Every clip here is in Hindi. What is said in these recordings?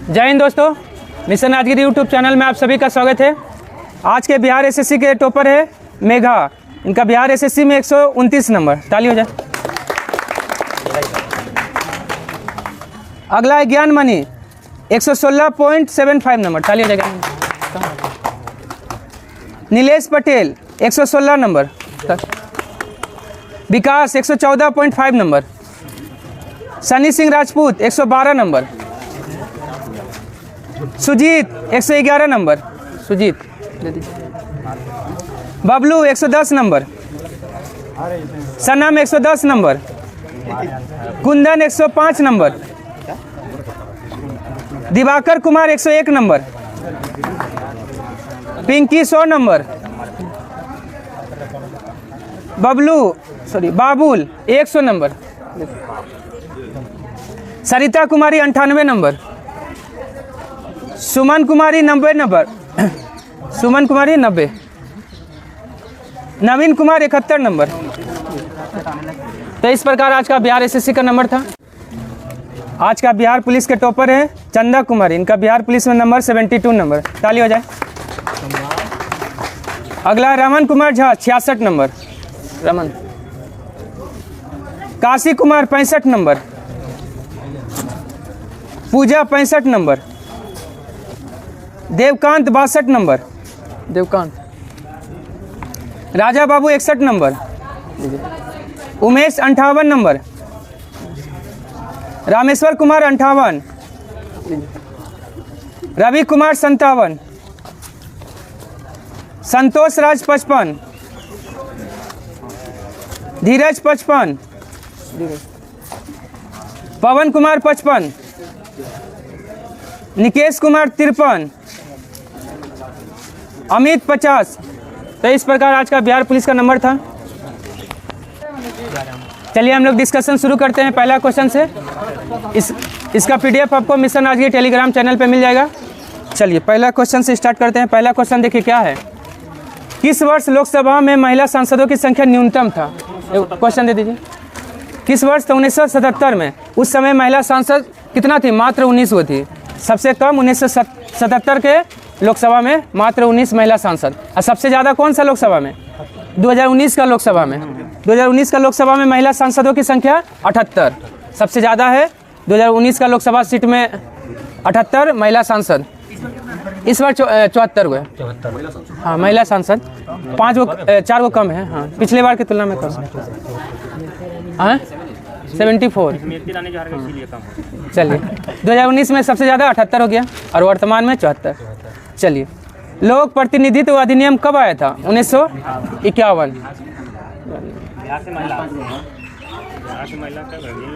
जय हिंद दोस्तों, मिशन राजगिरी यूट्यूब चैनल में आप सभी का स्वागत है। आज के बिहार एसएससी के टॉपर है मेघा। इनका बिहार एसएससी में 129 नंबर। ताली हो जाए। अगला है ज्ञान मणि 116.75 नंबर। ताली हो जाएगा। Nilesh Patel 116 number. Vikas 114.5 number. Sunny Singh Rajput 112 number. Sujeet 111 number. Sujeet. Bablu 110 number. Sanam 110 number. Kundan 105 number. Diwakar Kumar 101 number. Pinky 100 number. Babul 100 number. Sarita Kumari 98 number. Suman Kumari 90 number. Suman Kumari 90। Naveen Kumar 71 number. तो इस प्रकार आज का बिहार एसएससी का नंबर था। आज का बिहार पुलिस के टॉपर है चंदा कुमारी। इनका बिहार पुलिस में नंबर 72 नंबर। ताली हो जाए। अगला रमन कुमार झा 66 नंबर। रमन। काशी कुमार 65 नंबर। पूजा 65 number. Devkant 62 number. Devkant. Raja Babu 61 number. Umesh 58 number. Rameshwar Kumar 58। Ravi Kumar 57। संतोष राज 55। धीरज 55। पवन कुमार 55। निकेश कुमार 53। अमित 50। तो इस प्रकार आज का बिहार पुलिस का नंबर था। चलिए हम लोग डिस्कशन शुरू करते हैं पहला क्वेश्चन से। इसका पीडीएफ आपको मिशन राजगिरी टेलीग्राम चैनल पे मिल जाएगा। चलिए पहला क्वेश्चन से स्टार्ट करते हैं। पहला क्वेश्चन देखिए क्या है। किस वर्ष लोकसभा में महिला सांसदों की संख्या न्यूनतम था? क्वेश्चन दे दीजिए। किस वर्ष था? 1977 में। उस समय महिला सांसद कितना थी? मात्र 19 वो थी। सबसे कम 1977 के लोकसभा में मात्र 19 महिला सांसद। और सबसे ज़्यादा कौन सा लोकसभा में? 2019 का लोकसभा में। 2019 का लोकसभा में महिला सांसदों की संख्या 78 सबसे ज़्यादा है। 2019 का लोकसभा सीट में 78 महिला सांसद। इस बार 74 हुए। हाँ महिला सांसद 4 गो कम है। हाँ पिछले बार की तुलना में कम। हाँ 74। चलिए 2019 में सबसे ज़्यादा 78 हो गया और वर्तमान में 74। चलिए लोक प्रतिनिधित्व अधिनियम कब आया था? 1951।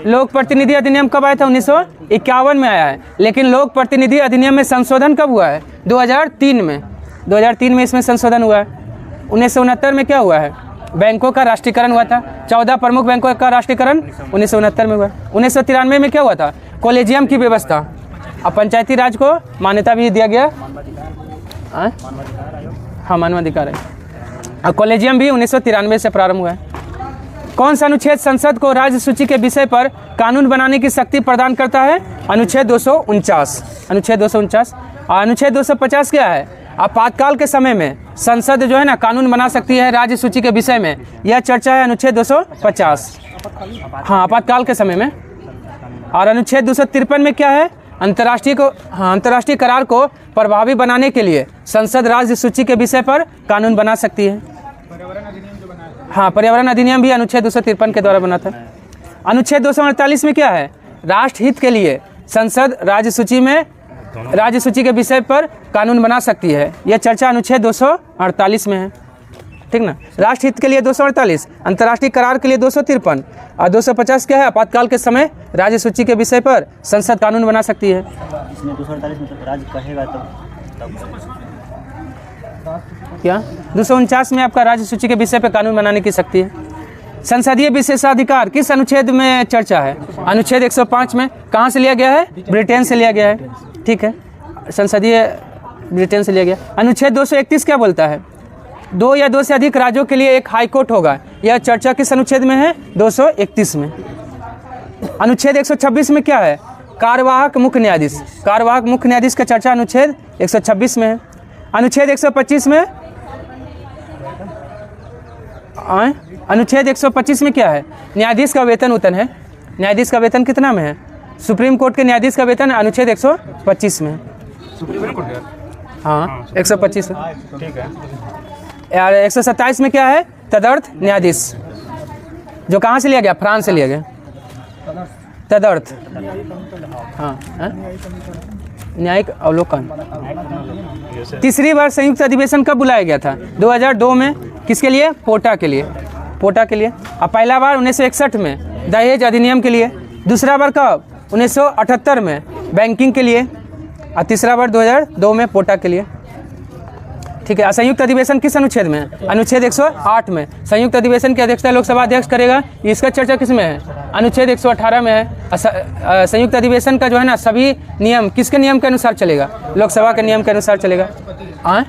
लोक प्रतिनिधि अधिनियम कब आया था? 1951 में आया है। लेकिन लोक प्रतिनिधि अधिनियम में संशोधन कब हुआ है? 2003 में। 2003 में इसमें संशोधन हुआ है। 1969 में क्या हुआ है? बैंकों का राष्ट्रीयकरण हुआ था। 14 प्रमुख बैंकों का राष्ट्रीयकरण 1969 में हुआ। 1993 में क्या हुआ था? कॉलेजियम की व्यवस्था। अब पंचायती राज को मान्यता भी दिया गया। हाँ मानवाधिकार है। और कॉलेजियम भी 1993 से प्रारंभ हुआ है। कौन सा अनुच्छेद संसद को राज्य सूची के विषय पर कानून बनाने की शक्ति प्रदान करता है? अनुच्छेद 249। अनुच्छेद 249। और अनुच्छेद 250 क्या है? आपातकाल के समय में संसद जो है ना कानून बना सकती है राज्य सूची के विषय में। यह चर्चा है अनुच्छेद 250। हाँ आपातकाल के समय में। और अनुच्छेद 253 में क्या है? अंतर्राष्ट्रीय करार को प्रभावी बनाने के लिए संसद राज्य सूची के विषय पर कानून बना सकती है। हाँ पर्यावरण अधिनियम भी अनुच्छेद 253 के द्वारा बना था। अनुच्छेद 248 में क्या है? राष्ट्रहित के लिए संसद राज्य सूची के विषय पर कानून बना सकती है। यह चर्चा अनुच्छेद 248 में है। ठीक ना। राष्ट्रहित के लिए 248, अंतर्राष्ट्रीय करार के लिए 253 और 250 क्या है? आपातकाल के समय राज्य सूची के विषय पर संसद कानून बना सकती है। इसमें 248 में राज्य कहेगा तब क्या? 249 में आपका राज्य सूची के विषय पर कानून बनाने की शक्ति है। संसदीय विशेषाधिकार किस अनुच्छेद में चर्चा है? अनुच्छेद 105 में। कहाँ से लिया गया है? ब्रिटेन से लिया गया है। ठीक है संसदीय ब्रिटेन से लिया गया। अनुच्छेद 231 क्या बोलता है? 2 या 2 से अधिक राज्यों के लिए एक हाई कोर्ट होगा। यह चर्चा किस अनुच्छेद में है? 231 में। अनुच्छेद 126 में क्या है? कार्यवाहक मुख्य न्यायाधीश, कार्यवाहक मुख्य न्यायाधीश का चर्चा अनुच्छेद 126 में है। अनुच्छेद 125 में अनुच्छेद 125 में क्या है? न्यायाधीश का वेतन उतन है। न्यायाधीश का वेतन कितना में है? सुप्रीम कोर्ट के न्यायाधीश का वेतन अनुच्छेद 125 में है। हाँ 125 है। ठीक है। यार 127 में क्या है? तदर्थ न्यायाधीश, जो कहाँ से लिया गया? फ्रांस से लिया गया। तदर्थ, हाँ, न्यायिक अवलोकन। तीसरी बार संयुक्त अधिवेशन कब बुलाया गया था? 2002 में। किसके लिए? पोटा के लिए, पोटा के लिए। और पहला बार 1961 में दहेज अधिनियम के लिए। दूसरा बार कब? 1978 में बैंकिंग के लिए। और तीसरा बार 2002 में पोटा के लिए। ठीक है। संयुक्त अधिवेशन किस अनुच्छेद में है? अनुच्छेद 108 में। संयुक्त अधिवेशन की अध्यक्षता लोकसभा अध्यक्ष करेगा। इसका चर्चा किस में है? अनुच्छेद 118 में है। संयुक्त अधिवेशन का जो है ना सभी नियम किसके नियम के अनुसार चलेगा? लोकसभा के नियम के अनुसार चलेगा। हाँ,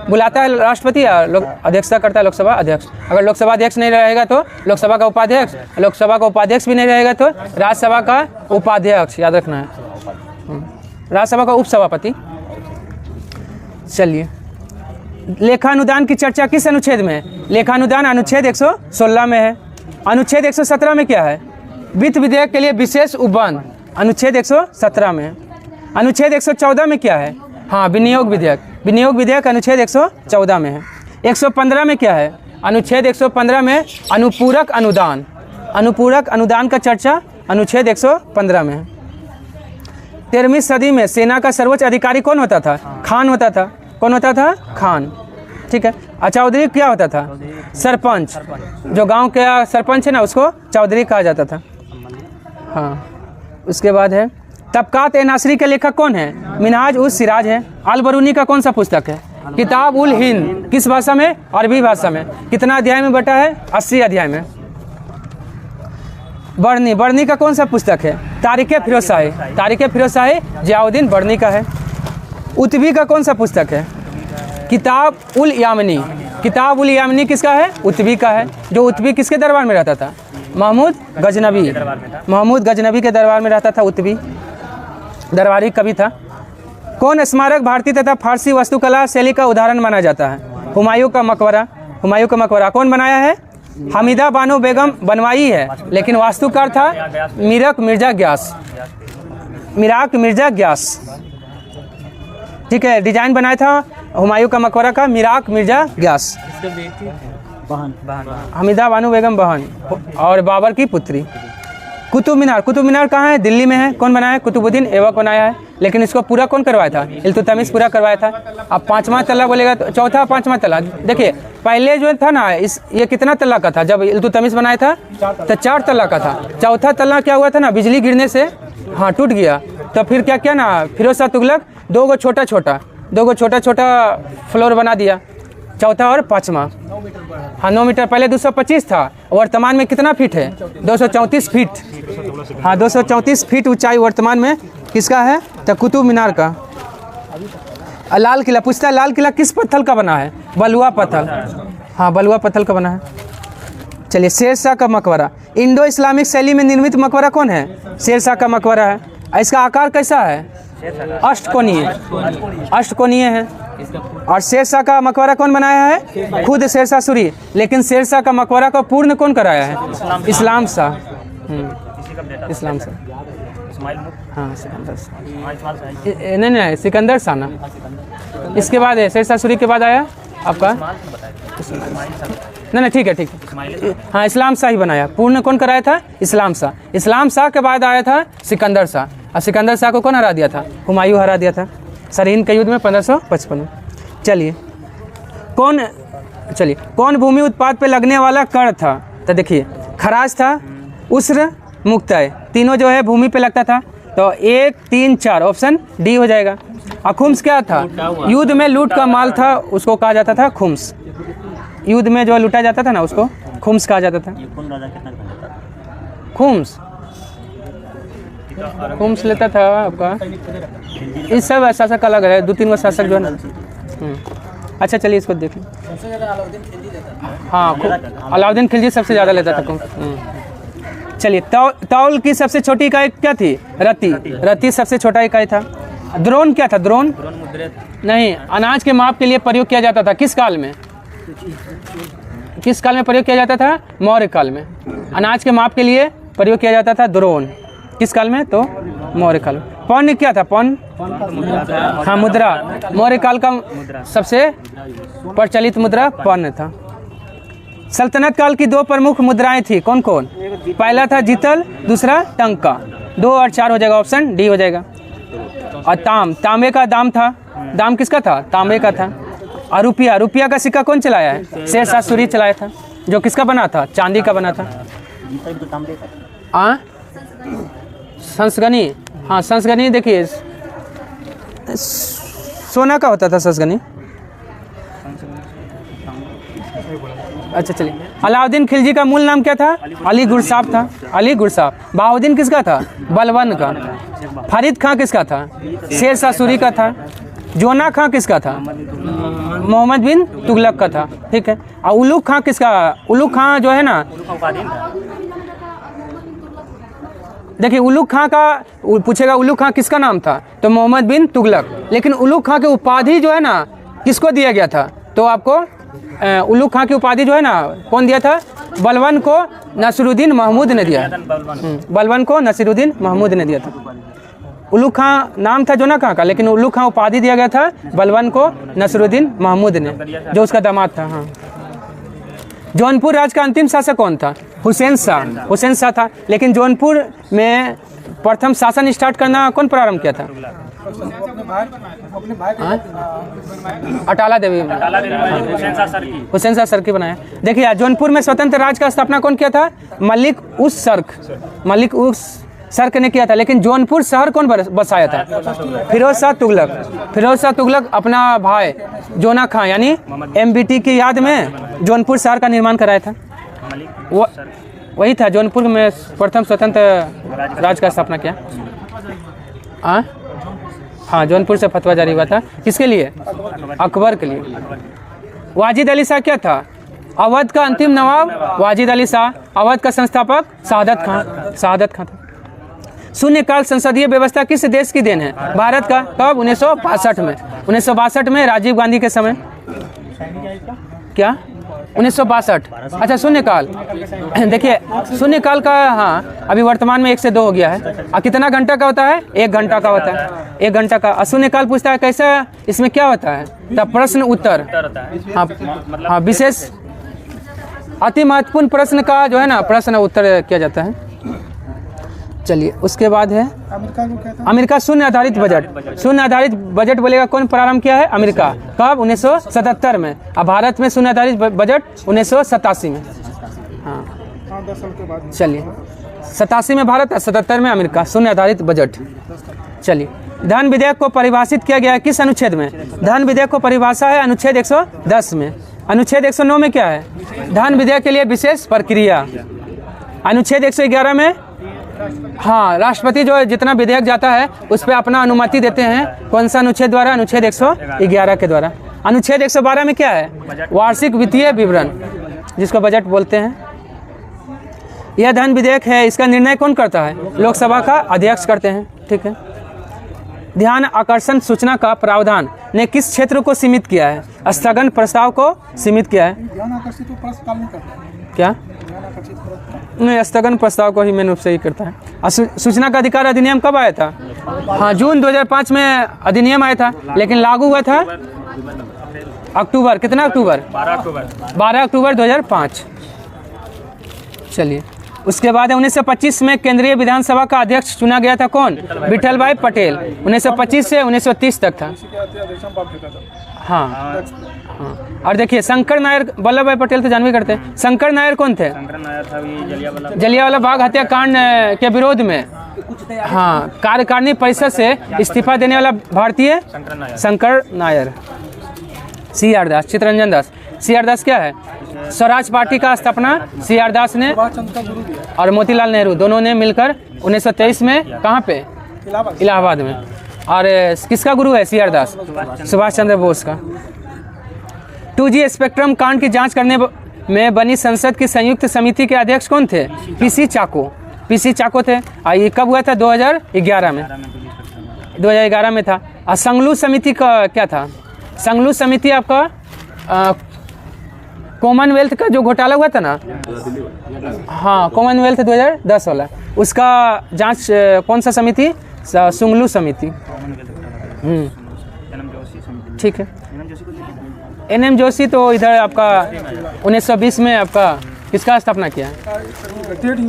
बुलाता है राष्ट्रपति या अध्यक्षता करता है लोकसभा अध्यक्ष। अगर लोकसभा अध्यक्ष नहीं रहेगा तो लोकसभा का उपाध्यक्ष, लोकसभा का उपाध्यक्ष भी नहीं रहेगा तो राज्यसभा का उपाध्यक्ष, याद रखना है। राज्यसभा का उपसभापति। चलिए, लेखानुदान की चर्चा किस अनुच्छेद में है? लेखानुदान अनुच्छेद 116 में है। अनुच्छेद 117 में क्या है? वित्त विधेयक के लिए विशेष उपबंध, अनुच्छेद 117 में है। अनुच्छेद 114 में क्या है? हाँ, विनियोग विधेयक, विनियोग विधेयक अनुच्छेद 114 में है। 115 में क्या है? अनुच्छेद 115 में अनुपूरक अनुदान, अनुपूरक अनुदान का चर्चा अनुच्छेद 115 में है। 13वीं सदी में सेना का सर्वोच्च अधिकारी कौन होता था? खान होता था। कौन होता था? खान। ठीक है। चौधरी क्या होता था? सरपंच। जो गांव का सरपंच है ना उसको चौधरी कहा जाता था। हाँ, उसके बाद है तबकात ए नासरी के लेखक कौन है? मिनहाज उस सिराज है। अल बरूनी का कौन सा पुस्तक है? किताब उल हिंद। किस भाषा में? अरबी भाषा में। कितना अध्याय में बटा है? 80 अध्याय में। बर्नी, बर्नी का कौन सा पुस्तक है? तारीख़ फिरोज शाही, तारीख़ फिरोज शाही जियाउद्दीन बर्नी का है। उत्बी का कौन सा पुस्तक है? किताब उल यामनी, किताब उल यामनी किसका है? उत्बी का है। जो उत्बी किसके दरबार में रहता था? महमूद गजनबी, महमूद गजनबी के दरबार में रहता था उत्बी, दरबारी कवि था। कौन स्मारक भारतीय तथा फारसी वास्तुकला शैली का उदाहरण माना जाता है? हुमायूं का मकबरा। हुमायूं का मकबरा कौन बनाया है? हमीदा बानो बेगम बनवाई है, लेकिन वास्तुकार था मीरक मिर्जा ग्यास, मिराक मिर्जा ग्यास। ठीक है। डिजाइन बनाया था हुमायूं का मकबरा का मिराक मिर्जा ग्यास, हमीदा बानो बेगम बहन और बाबर की पुत्री। कुतुब मीनार, कुतुब मीनार कहाँ है? दिल्ली में है। कौन बनाया है? कुतुबुद्दीन ऐबक बनाया है, लेकिन इसको पूरा कौन करवाया था? इल्तुतमिश पूरा करवाया था। अब 5वां तल्ला बोलेगा तो चौथा 5वां तल्ला। देखिए पहले जो था ना ये कितना तल्ला का था? जब इल्तुतमिश बनाया था तो 4 तल्ला का था। चौथा तल्ला क्या हुआ था ना, बिजली गिरने से हाँ टूट गया। तो फिर क्या किया ना फिरोज शाह तुगलक, 2 छोटा छोटा फ्लोर बना दिया, चौथा और 5वां। हाँ 9 मीटर, पहले 225 था, वर्तमान में कितना फीट है? 234 फीट। हाँ 234 फीट ऊंचाई वर्तमान में किसका है? तो कुतुब मीनार का। लाल किला, पूछता है लाल किला किस पत्थर का बना है? बलुआ पत्थर। हाँ बलुआ पत्थर का बना है। चलिए, शेर शाह का मकबरा, इंडो इस्लामिक शैली में निर्मित मकबरा कौन है? शेर शाह का मकबरा है। इसका आकार कैसा है? अष्टकोणीय, अष्टकोणीय है। और शेर शाह का मकबरा कौन बनाया है? खुद शेर शाह सूरी। लेकिन शेर शाह का मकबरा को पूर्ण कौन कराया है? इस्लाम शाह। इस्लाम शाह, हाँ सिकंदर शाह। नहीं सिकंदर शाह ना। इसके बाद है शेर शाह सूरी के बाद आया आपका नहीं ठीक है। हाँ इस्लाम शाह ही बनाया। पूर्ण कौन कराया था? इस्लाम शाह। इस्लाम शाह के बाद आया था सिकंदर शाह। और सिकंदर शाह को कौन हरा दिया था? हुमायूं हरा दिया था सरहिंद के युद्ध में 1555 में। चलिए कौन भूमि उत्पाद पे लगने वाला कर था? तो देखिए खराज था, उस्र, मुक्ताय, तीनों जो है भूमि पे लगता था। तो 1, 3, 4 ऑप्शन डी हो जाएगा। और खुम्स क्या था? युद्ध में लूट का माल था, उसको कहा जाता था खुम्स। युद्ध में जो लूटा जाता था ना उसको खुम्स कहा जाता था। खुम्स खुम्स लेता था आपका, इस सब शासक अलग है, 2-3 गो शासक जो है ना। अच्छा चलिए इसको देख लें। हाँ अलाउद्दीन खिलजी सबसे ज़्यादा लेता था खुम्स। चलिए, तौल की सबसे छोटी इकाई क्या थी? रत्ती। रत्ती सबसे छोटा इकाई था। द्रोण क्या था? द्रोण नहीं, अनाज के माप के लिए प्रयोग किया जाता था किस काल में? किस काल में प्रयोग किया जाता था? मौर्य काल में। अनाज के माप के लिए प्रयोग किया जाता था द्रोण। किस काल में? तो मौर्य काल में। पौन क्या था? पौन हाँ, मुद्रा। मौर्य काल का सबसे प्रचलित मुद्रा पौन था। सल्तनत काल की 2 प्रमुख मुद्राएं थी, कौन कौन? पहला था जितल, दूसरा टंका। 2 और 4 हो जाएगा, ऑप्शन डी हो जाएगा। और तांबे का दाम था। दाम किसका था? तांबे का था। और रुपया, रुपया का सिक्का कौन चलाया है? शेरशाह सूरी चलाया था। जो किसका बना था? चांदी का बना था। हाँ, संस्गनी। हाँ, संस्गनी देखिए सोना का होता था संस्गनी। अच्छा चलिए, अलाउद्दीन खिलजी का मूल नाम क्या था? अली गुरसाब था। अली गुरसाब। बहाउद्दीन किसका था? बलबन का। फरीद खां किसका था? शेरशाह सूरी का था। जोना खां किसका था? मोहम्मद बिन तुगलक का था। ठीक है। और उलुग खां किसका? उलुग खां जो है ना, देखिए उलुग खां का पूछेगा, उलुग खां किसका नाम था? तो मोहम्मद बिन तुगलक। लेकिन उलुग खां की उपाधि जो है ना, किसको दिया गया था? तो आपको उलुग खां की उपाधि जो है ना, कौन दिया था? बलबन को नसीरुद्दीन महमूद ने दिया। बलबन को नसीरुद्दीन महमूद ने दिया था। उलुग खां नाम था जोना खां का, लेकिन उलुग खां उपाधि दिया गया था बलबन को नसीरुद्दीन महमूद ने, जो उसका दामाद था। हाँ। जौनपुर राज का अंतिम शासक कौन था? हुसैन शाह। हुसैन शाह था। लेकिन जौनपुर में प्रथम शासन स्टार्ट करना कौन प्रारंभ किया था? अटाला देवी। हुसैन शाह सरकी बनाया। देखिए, जौनपुर में स्वतंत्र राज्य का स्थापना कौन किया था? मलिक उस सर्क ने किया था। लेकिन जौनपुर शहर कौन बसाया था? फिरोज शाह तुगलक। फिरोज शाह तुगलक अपना भाई जोना खां यानी MBT की याद में जौनपुर शहर का निर्माण कराया था। वही था जौनपुर में प्रथम स्वतंत्र राज्य का स्थापना किया। हाँ, जौनपुर से फतवा जारी हुआ था। किसके लिए? अकबर के लिए। वाजिद अली शाह क्या था? अवध का अंतिम नवाब वाजिद अली शाह। अवध का संस्थापक शहादत खां। शहादत खां था। शून्यकाल संसदीय व्यवस्था किस देश की देन है? भारत का। कब? 1962 में। 1962 में राजीव गांधी के समय। क्या? 1962। अच्छा, शून्यकाल। देखिए शून्यकाल का, हाँ, अभी वर्तमान में 1 से 2 हो गया है। और कितना घंटा का होता है? 1 घंटा का होता है। 1 घंटा का। शून्यकाल पूछता है कैसा, इसमें क्या होता है? तब प्रश्न उत्तर। हाँ, विशेष अति महत्वपूर्ण प्रश्न का जो है ना, प्रश्न उत्तर किया जाता है। चलिए, उसके बाद है अमेरिका शून्य आधारित बजट। शून्य आधारित बजट बोलेगा कौन प्रारंभ किया है? अमेरिका। कब? 1977 में। अब भारत में शून्य आधारित बजट 1987 में। हाँ, चलिए, 87 में भारत, 77 में अमेरिका। शून्य आधारित बजट। चलिए, धन विधेयक को परिभाषित किया गया है किस अनुच्छेद में? धन विधेयक को परिभाषा है अनुच्छेद 110 में। अनुच्छेद 109 में क्या है? धन विधेयक के लिए विशेष प्रक्रिया। अनुच्छेद 111 में, हाँ, राष्ट्रपति जो जितना विधेयक जाता है उस पर अपना अनुमति देते हैं। कौन सा अनुच्छेद द्वारा? अनुच्छेद 111 के द्वारा। अनुच्छेद 112 में क्या है? वार्षिक वित्तीय विवरण, जिसको बजट बोलते हैं। यह धन विधेयक है, इसका निर्णय कौन करता है? लोकसभा का अध्यक्ष करते हैं। ठीक है। ध्यान आकर्षण सूचना का प्रावधान ने किस क्षेत्र को सीमित किया है? स्थगन प्रस्ताव को सीमित किया है। क्या? नहीं, स्थगन प्रस्ताव को ही मेन रूप से ही करता है। सूचना का अधिकार अधिनियम कब आया था? हाँ, जून 2005 में अधिनियम आया था, लेकिन लागू हुआ था अक्टूबर। कितना अक्टूबर? 12 अक्टूबर 2005। चलिए, उसके बाद 1925 में केंद्रीय विधानसभा का अध्यक्ष चुना गया था। कौन? विठल भाई पटेल। 1925 से 1930 तक था। हाँ, हाँ। और देखिए, शंकर नायर, वल्लभ भाई पटेल तो जानवे करते हैं। शंकर नायर कौन थे? जलियांवाला बाग हत्याकांड के विरोध में, हाँ, कार्यकारिणी परिषद से इस्तीफा देने वाला भारतीय शंकर नायर। CR दास, चित्तरंजन दास। CR दास क्या है? स्वराज पार्टी का स्थापना CR दास ने और मोतीलाल नेहरू दोनों ने मिलकर 1923 में, कहाँ पे? इलाहाबाद में। और किसका गुरु है CR दास? सुभाष चंद्र बोस का। 2G स्पेक्ट्रम कांड की जांच करने में बनी संसद की संयुक्त समिति के अध्यक्ष कौन थे? PC चाको। पीसी चाको थे। ये कब हुआ था? 2011 में। 2011 में था। और संगलू समिति का क्या था? संगलू समिति आपका कॉमनवेल्थ का जो घोटाला हुआ था ना, हाँ कॉमनवेल्थ 2010 वाला, उसका जांच कौन सा समिति? संगलू समिति। ठीक है। एनएम जोशी तो इधर आपका 1920 में आपका किसका स्थापना किया?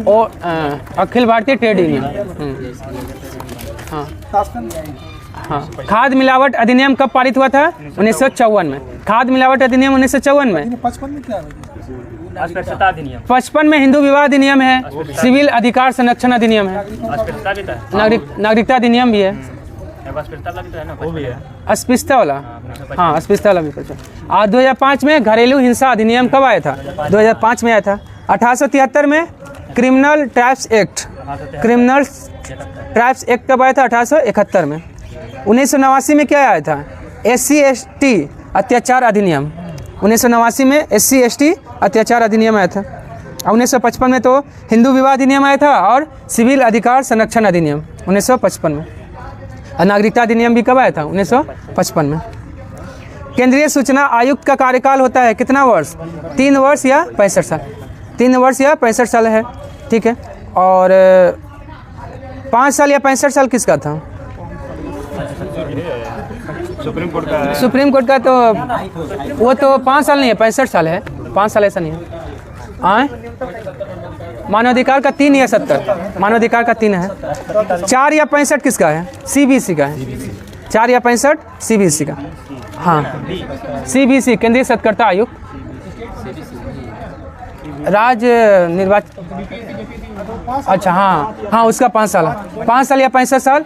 और अखिल भारतीय ट्रेड यूनियन। हाँ हाँ। खाद मिलावट अधिनियम कब पारित हुआ था? 1954 में। खाद मिलावट अधिनियम 1954 में। 55 में हिंदू विवाह अधिनियम है, सिविल अधिकार संरक्षण अधिनियम है, नागरिकता अधिनियम भी है, अस्पृश्यता वाला, हाँ अस्पृश्यता वाला भी कुछ। आज 2005 में घरेलू हिंसा अधिनियम कब आया था? 2005 में आया था। 1873 में criminal tribes act, criminal tribes act कब आया था? 1871 में। 1989 में क्या आया था? SC/ST अत्याचार अधिनियम। 1989 में SC/ST अत्याचार अधिनियम आया था। 1955 में तो हिंदू विवाह अधिनियम आया था और सिविल अधिकार संरक्षण अधिनियम 1955 में। और नागरिकता अधिनियम भी कब आया था? 1955 में। केंद्रीय सूचना आयुक्त का कार्यकाल होता है कितना वर्ष? 3 वर्ष या 65 साल? 3 वर्ष या 65 साल है। ठीक है। और 5 साल या 65 साल किसका था? सुप्रीम कोर्ट का तो वो तो 5 साल नहीं है, 65 साल है। 5 साल ऐसा नहीं है। मानवाधिकार का 3 या 70? मानवाधिकार का 3 है। 4 या 65 किसका है? CBC का है। 4 या 65 CBC का। हाँ CBC केंद्रीय सत्कर्ता आयुक्त। राज्य निर्वाचन, अच्छा हाँ हाँ उसका 5 साल है। 5 साल या 65 साल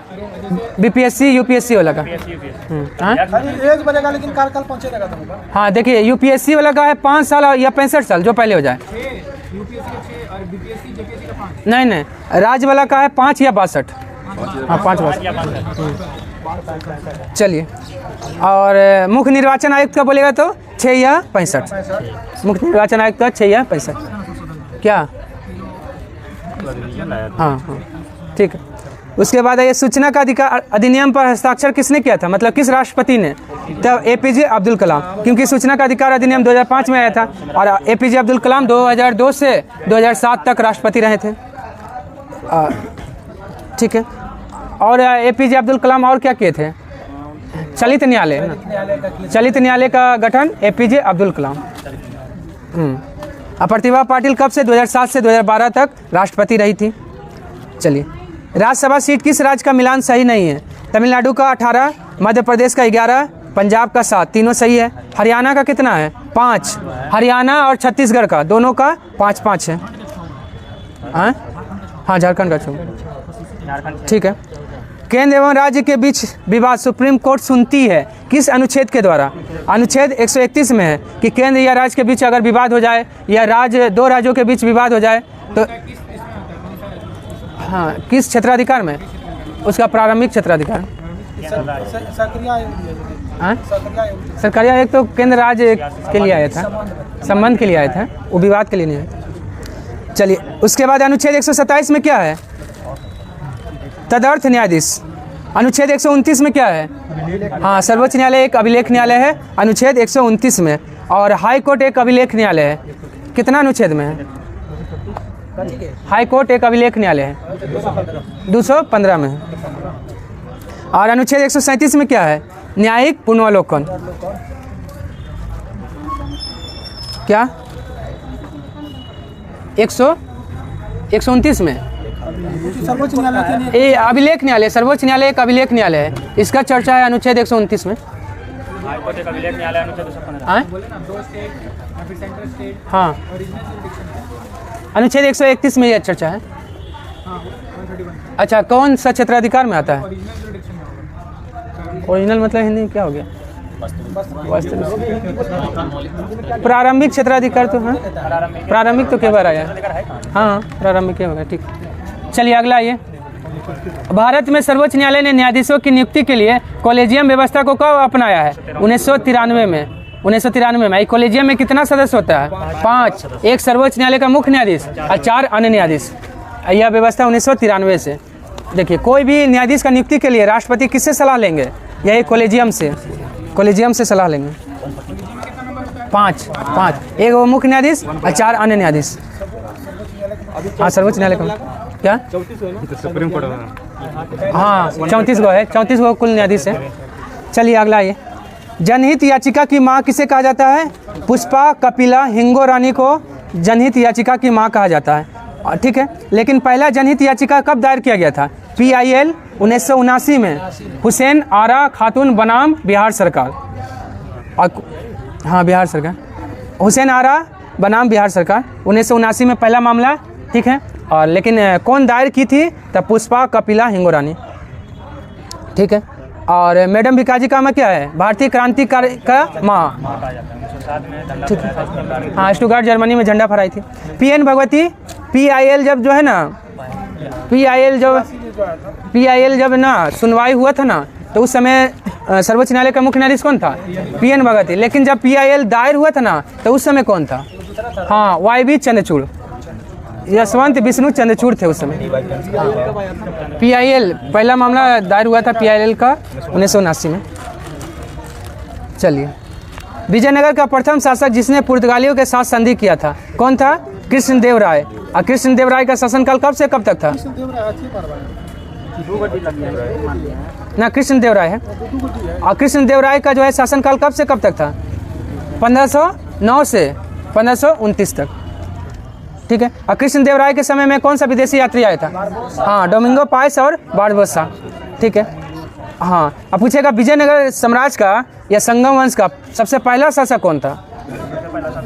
BPSC UPSC वाला का। एज बनेगा लेकिन कार्यकाल पहुंचेगा तो। हाँ देखिए UPSC वाला का है 5 साल या 65 साल, जो पहले हो जाए। नहीं राज्य वाला का है 5 या 62। हाँ 5 वर्ष। चलिए। और मुख्य निर्वाचन आयुक्त का बोलेगा तो 6 या 65। मुख्य निर्वाचन आयुक्त का 6 या 65। क्या? हाँ हाँ ठीक है। उसके बाद ये सूचना का अधिकार अधिनियम पर हस्ताक्षर किसने किया था? मतलब किस राष्ट्रपति ने? तब APJ अब्दुल कलाम, क्योंकि सूचना का अधिकार अधिनियम 2005 में आया था और APJ अब्दुल कलाम 2002 से 2007 तक राष्ट्रपति रहे थे। ठीक है। और APJ अब्दुल कलाम और क्या किए थे? चलित न्यायालय, चलित न्यायालय का गठन APJ अब्दुल कलाम। प्रतिभा पाटिल कब से? 2007 से 2012 तक राष्ट्रपति रही थी। चलिए। राज्यसभा सीट किस राज्य का मिलान सही नहीं है? तमिलनाडु का 18, मध्य प्रदेश का 11, पंजाब का 7, तीनों सही है। हरियाणा का कितना है? 5। हरियाणा और छत्तीसगढ़ का दोनों का 5-5 है। हाँ झारखंड का 6। ठीक है। केंद्र एवं राज्य के बीच विवाद सुप्रीम कोर्ट सुनती है किस अनुच्छेद के द्वारा? अनुच्छेद 131 में है कि केंद्र या राज्य के बीच अगर विवाद हो जाए या दो राज्यों के बीच विवाद हो जाए तो हाँ किस क्षेत्राधिकार में? उसका प्रारंभिक क्षेत्राधिकार। सरकारी आयोग तो केंद्र राज्य के लिए आया था, संबंध के लिए आया था, वो विवाद के लिए नहीं आया। चलिए। उसके बाद अनुच्छेद 127 में क्या है? तदर्थ न्यायाधीश। अनुच्छेद 129 में क्या है? हाँ सर्वोच्च न्यायालय एक अभिलेख न्यायालय है अनुच्छेद 129 में। और हाई कोर्ट एक अभिलेख न्यायालय है। कितना अनुच्छेद में है? हाई कोर्ट एक अभिलेख न्यायालय है 215 में है। और अनुच्छेद 137 में क्या है? न्यायिक पुनर्वलोकन। क्या? 129 में सर्वोच्च न्यायालय ये अभिलेख न्यायालय, सर्वोच्च न्यायालय एक अभिलेख न्यायालय है, इसका चर्चा है अनुच्छेद 129 में। हाँ अनुच्छेद 131 में यह चर्चा है। अच्छा कौन सा क्षेत्राधिकार में आता है? ओरिजिनल मतलब हिंदी में क्या हो गया? प्रारंभिक क्षेत्राधिकार तो हाँ प्रारंभिक तो कई बार आया। हाँ प्रारंभिक होगा। ठीक। चलिए अगला ये। भारत में सर्वोच्च न्यायालय ने न्यायाधीशों की नियुक्ति के लिए कॉलेजियम व्यवस्था को कब अपनाया है? 1993 में। 1993 में। कॉलेजियम में कितना सदस्य होता है? 5। एक सर्वोच्च न्यायालय का मुख्य न्यायाधीश और 4 अन्य न्यायाधीश। यह व्यवस्था 1993 से। देखिए, कोई भी न्यायाधीश का नियुक्ति के लिए राष्ट्रपति किससे सलाह लेंगे? यही कॉलेजियम से सलाह लेंगे। 5 एक वो मुख्य न्यायाधीश और 4 अन्य न्यायाधीश। हाँ, सर्वोच्च न्यायालय का क्या? Supreme court. हाँ, 34 गो है, 34 गो कुल न्यायाधीश है। चलिए अगला ये, जनहित याचिका की माँ किसे कहा जाता है? पुष्पा कपिला हिंगो रानी को जनहित याचिका की माँ कहा जाता है। ठीक है, लेकिन पहला जनहित याचिका कब दायर किया गया था? PIL 1979 में, हुसैन आरा खातून बनाम बिहार सरकार। हाँ, बिहार सरकार, हुसैन आरा बनाम बिहार सरकार, 1979 में पहला मामला। ठीक है, और लेकिन कौन दायर की थी? तब पुष्पा कपिला हिंगो रानी। ठीक है, और मैडम भिकाजी कामा क्या है? भारतीय क्रांतिकारी का माँ। ठीक है, हाँ, स्टुटगार्ट जर्मनी में झंडा फहराई थी। PN भगवती, PIL जब जो है ना, PIL जब ना सुनवाई हुआ था ना, तो उस समय सर्वोच्च न्यायालय का मुख्य न्यायाधीश कौन था? PN भगवती। लेकिन जब PIL दायर हुआ था ना, तो उस समय कौन था? हाँ, YB चंद्रचूड़, यशवंत विष्णु चंद्रचूड़ थे उस समय। PIL पहला मामला दायर हुआ था PIL का 1979 में। चलिए, विजयनगर का प्रथम शासक जिसने पुर्तगालियों के साथ संधि किया था कौन था? कृष्णदेवराय। और कृष्णदेवराय का शासनकाल कब से कब तक था? ना, कृष्णदेवराय है। और कृष्णदेवराय का जो है शासनकाल कब से कब तक था? 1509 से 1529 तक। ठीक है, और कृष्णदेवराय के समय में कौन सा विदेशी यात्री आया था? हाँ, डोमिंगो पास और बारबोसा। ठीक है, हाँ, अब पूछेगा विजयनगर साम्राज्य का या संगम वंश का सबसे पहला शासक कौन था?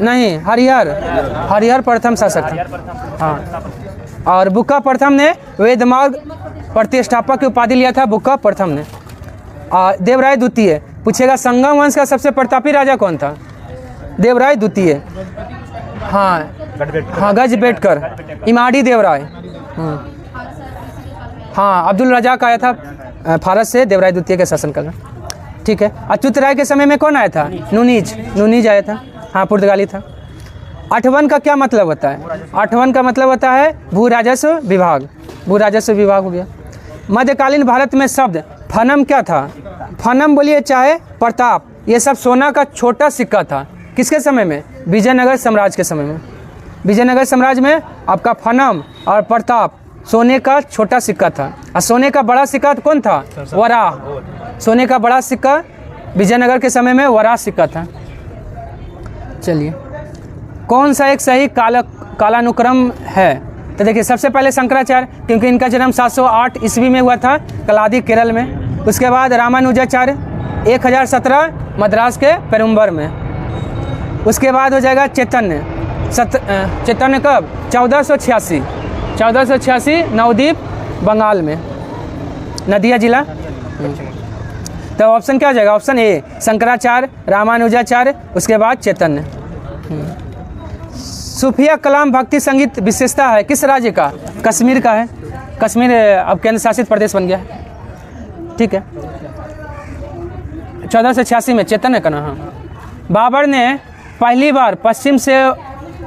नहीं, हरिहर प्रथम शासक था। हाँ, और बुक्का प्रथम ने वेदमार्ग प्रतिष्ठापक की उपाधि लिया था, बुक्का प्रथम ने। और देवराय द्वितीय पूछेगा संगम वंश का सबसे प्रतापी राजा कौन था? देवराय द्वितीय। हाँ, गजबेटकर, इमाड़ी देवराय। हाँ, अब्दुल रजाक आया था फारस से देवराय द्वितीय के शासनकाल में। ठीक है, अच्युत राय के समय में कौन आया था? नूनीज आया था। हाँ, पुर्तगाली था। 8वन का क्या मतलब होता है? 8वन का मतलब होता है भू राजस्व विभाग हो गया। मध्यकालीन भारत में शब्द फनम क्या था? फनम बोलिए चाहे प्रताप, ये सब सोना का छोटा सिक्का था। किसके समय में? विजयनगर साम्राज्य के समय में। विजयनगर साम्राज्य में आपका फनम और प्रताप सोने का छोटा सिक्का था। और सोने का बड़ा सिक्का कौन था? वराह। सोने का बड़ा सिक्का विजयनगर के समय में वराह सिक्का था। चलिए, कौन सा एक सही कालानुक्रम है? तो देखिए, सबसे पहले शंकराचार्य, क्योंकि इनका जन्म 708 ईस्वी में हुआ था कलादी केरल में। उसके बाद रामानुजाचार्य 1017 मद्रास के पेरुम्बर में। उसके बाद हो जाएगा चैतन्य कब? 1486 नवद्वीप बंगाल में, नदिया जिला। तो ऑप्शन क्या हो जाएगा? ऑप्शन ए शंकराचार्य, रामानुजाचार्य, उसके बाद चैतन्य। सूफिया कलाम भक्ति संगीत विशेषता है किस राज्य का? कश्मीर का है। कश्मीर अब केंद्र शासित प्रदेश बन गया है। ठीक है, 1486 में चैतन्य का नाम। हाँ, बाबर ने पहली बार पश्चिम से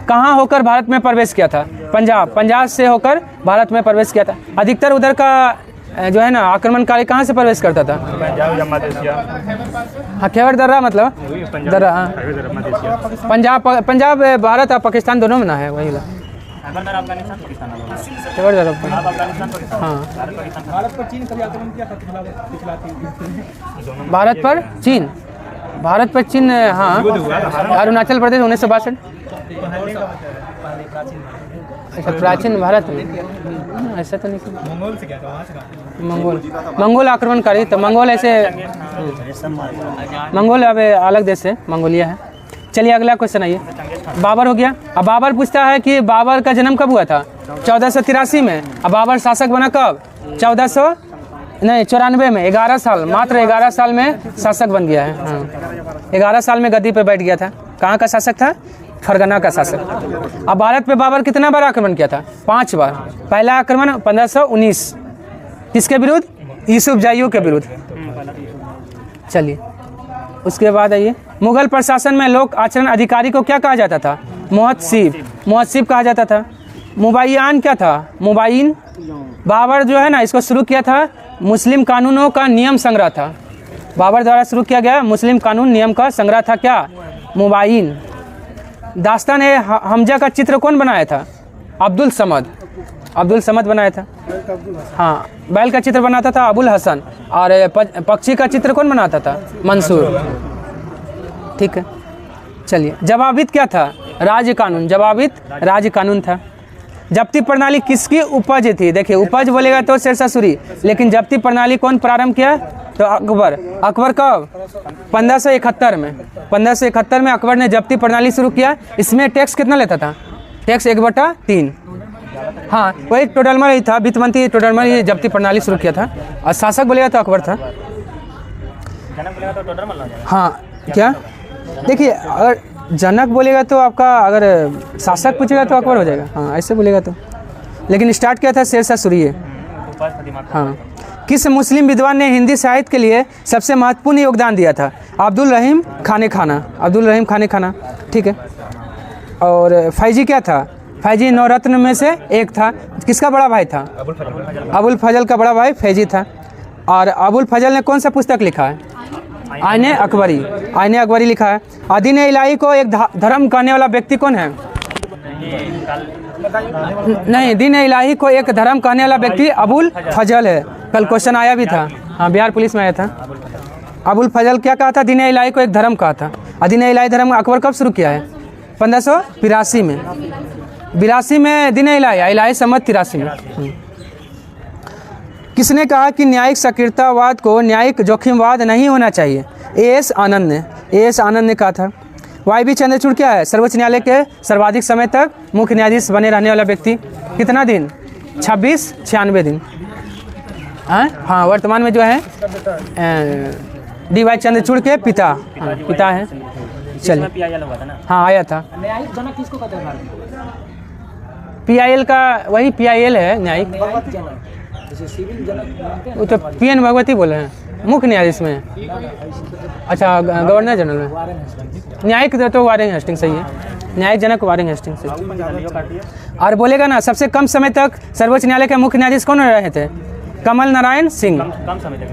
कहाँ होकर भारत में प्रवेश किया था? पंजाब से होकर भारत में प्रवेश किया था। अधिकतर उधर का जो है ना आक्रमणकारी कहाँ से प्रवेश करता था? हाँ, खैबर दर्रा मतलब दर्रा। हाँ, पंजाब भारत और पाकिस्तान दोनों में ना है वही। खैबर दर्रा। हाँ, भारत पर चीन। हाँ, अरुणाचल प्रदेश 1962। अच्छा, प्राचीन भारत में ऐसा तो नहीं। मंगोल से क्या था? मंगोल आक्रमणकारी। तो मंगोल ऐसे, मंगोल अब अलग देश है, मंगोलिया है। चलिए अगला क्वेश्चन आइए। बाबर हो गया। अब बाबर पूछता है कि बाबर का जन्म कब हुआ था? 1483 में। अब बाबर शासक बना कब? 1494 में। 11 साल, मात्र 11 साल में शासक बन गया है। हाँ, 11 साल में गद्दी पे बैठ गया था। कहाँ का शासक था? फरगना का शासक। अब भारत पे बाबर कितना बार आक्रमण किया था? 5 बार। पहला आक्रमण 1519 किसके विरुद्ध? यूसुफ जाइयो के विरुद्ध। चलिए उसके बाद आइए, मुगल प्रशासन में लोक आचरण अधिकारी को क्या कहा जाता था? मुहतसिब कहा जाता था। मुबाय्यान क्या था? मुबायिन। बाबर जो है ना, इसको शुरू किया था मुस्लिम कानूनों का नियम संग्रह था। बाबर द्वारा शुरू किया गया मुस्लिम कानून नियम का संग्रह था क्या? मुबायिन। दास्तान ए हमजा का चित्र कौन बनाया था? अब्दुल समद। अब्दुल समद बनाया था। हाँ, बैल का चित्र बनाता था अबुल हसन, और पक्षी का चित्र कौन बनाता था? मंसूर। ठीक है, चलिए। जवाबित क्या था? राज्य कानून। जवाबित राज्य कानून था। जब्ती प्रणाली किसकी उपज थी? देखिए, उपज बोलेगा तो शेरशाह सूरी, लेकिन जब्ती प्रणाली कौन प्रारंभ किया? तो अकबर। अकबर कब? 1571 में। 1571 में अकबर ने जब्ती प्रणाली शुरू किया। इसमें टैक्स कितना लेता था? टैक्स 1/3। हाँ, वही टोडरमल ही था, वित्त मंत्री टोडरमल ही जब्ती प्रणाली शुरू किया था। और शासक बोलेगा तो अकबर था। हाँ, क्या? देखिए, अगर जनक बोलेगा तो आपका, अगर शासक पूछेगा तो अकबर हो जाएगा। हाँ, ऐसे बोलेगा तो। लेकिन स्टार्ट किया था शेरशाह सूरी। हाँ। किस मुस्लिम विद्वान ने हिंदी साहित्य के लिए सबसे महत्वपूर्ण योगदान दिया था? अब्दुल रहीम खाने खाना। अब्दुल रहीम खाने खाना, ठीक है। और फैजी क्या था? फैजी नवरत्न में से एक था। किसका बड़ा भाई था? अबुल फजल का बड़ा भाई फैजी था। और अबुल फजल ने कौन सा पुस्तक लिखा है? आईने अकबरी। आईने अकबरी लिखा है। दीन इलाही को एक धर्म कहने वाला व्यक्ति कौन है? नहीं, दीन इलाही को एक धर्म कहने वाला व्यक्ति अबुल फजल है। कल क्वेश्चन आया भी था। हाँ, बिहार पुलिस में आया था। अबुल फजल क्या कहा था? दीन इलाही को एक धर्म कहा था। और दीन इलाही धर्म अकबर कब शुरू किया है? 1582 में। 82 में दीन इलाही सम्मत 83 में। किसने कहा कि न्यायिक सक्रियतावाद को न्यायिक जोखिमवाद नहीं होना चाहिए? एएस आनंद ने। एएस आनंद ने कहा था। वाई.बी. चंद्रचूड़ क्या है? सर्वोच्च न्यायालय के सर्वाधिक समय तक मुख्य न्यायाधीश बने रहने वाला व्यक्ति। कितना दिन? 96 दिन। हाँ, वर्तमान में जो है डी.वाई. चंद्रचूड़ के पिता। हाँ, पिता है। चलिए। हाँ, आया था। PIL का वही PIL है न्यायिक। वो तो PN भगवती बोले हैं, मुख्य न्यायाधीश में। अच्छा, गवर्नर जनरल में। न्यायिक तो वारेंग हेस्टिंग सही है। न्यायिक जनक वारेंग हेस्टिंग सही। और बोलेगा ना, सबसे कम समय तक सर्वोच्च न्यायालय के मुख्य न्यायाधीश कौन रहे थे? कमल नारायण सिंह।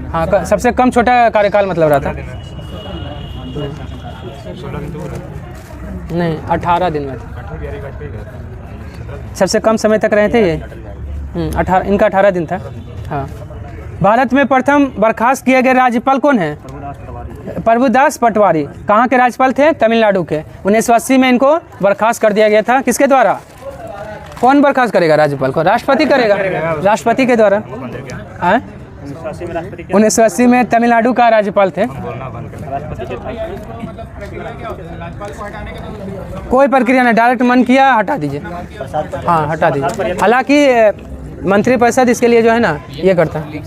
हाँ, सबसे कम छोटा कार्यकाल मतलब रहा था। नहीं, 18 दिन में सबसे कम समय तक रहे थे ये। 18, इनका 18 दिन था। हाँ। भारत में प्रथम बर्खास्त किए गए राज्यपाल कौन है? प्रभुदास पटवारी। कहाँ के राज्यपाल थे? तमिलनाडु के। 1980 में इनको बर्खास्त कर दिया गया था। किसके द्वारा? कौन बर्खास्त करेगा राज्यपाल को? राष्ट्रपति करेगा। राष्ट्रपति के द्वारा। 1980 में तमिलनाडु का राज्यपाल थे। कोई प्रक्रिया नहीं, डायरेक्ट मन किया हटा दीजिए। हाँ, हटा दीजिए। हालांकि मंत्रिपरिषद इसके लिए जो है ना ये करता है।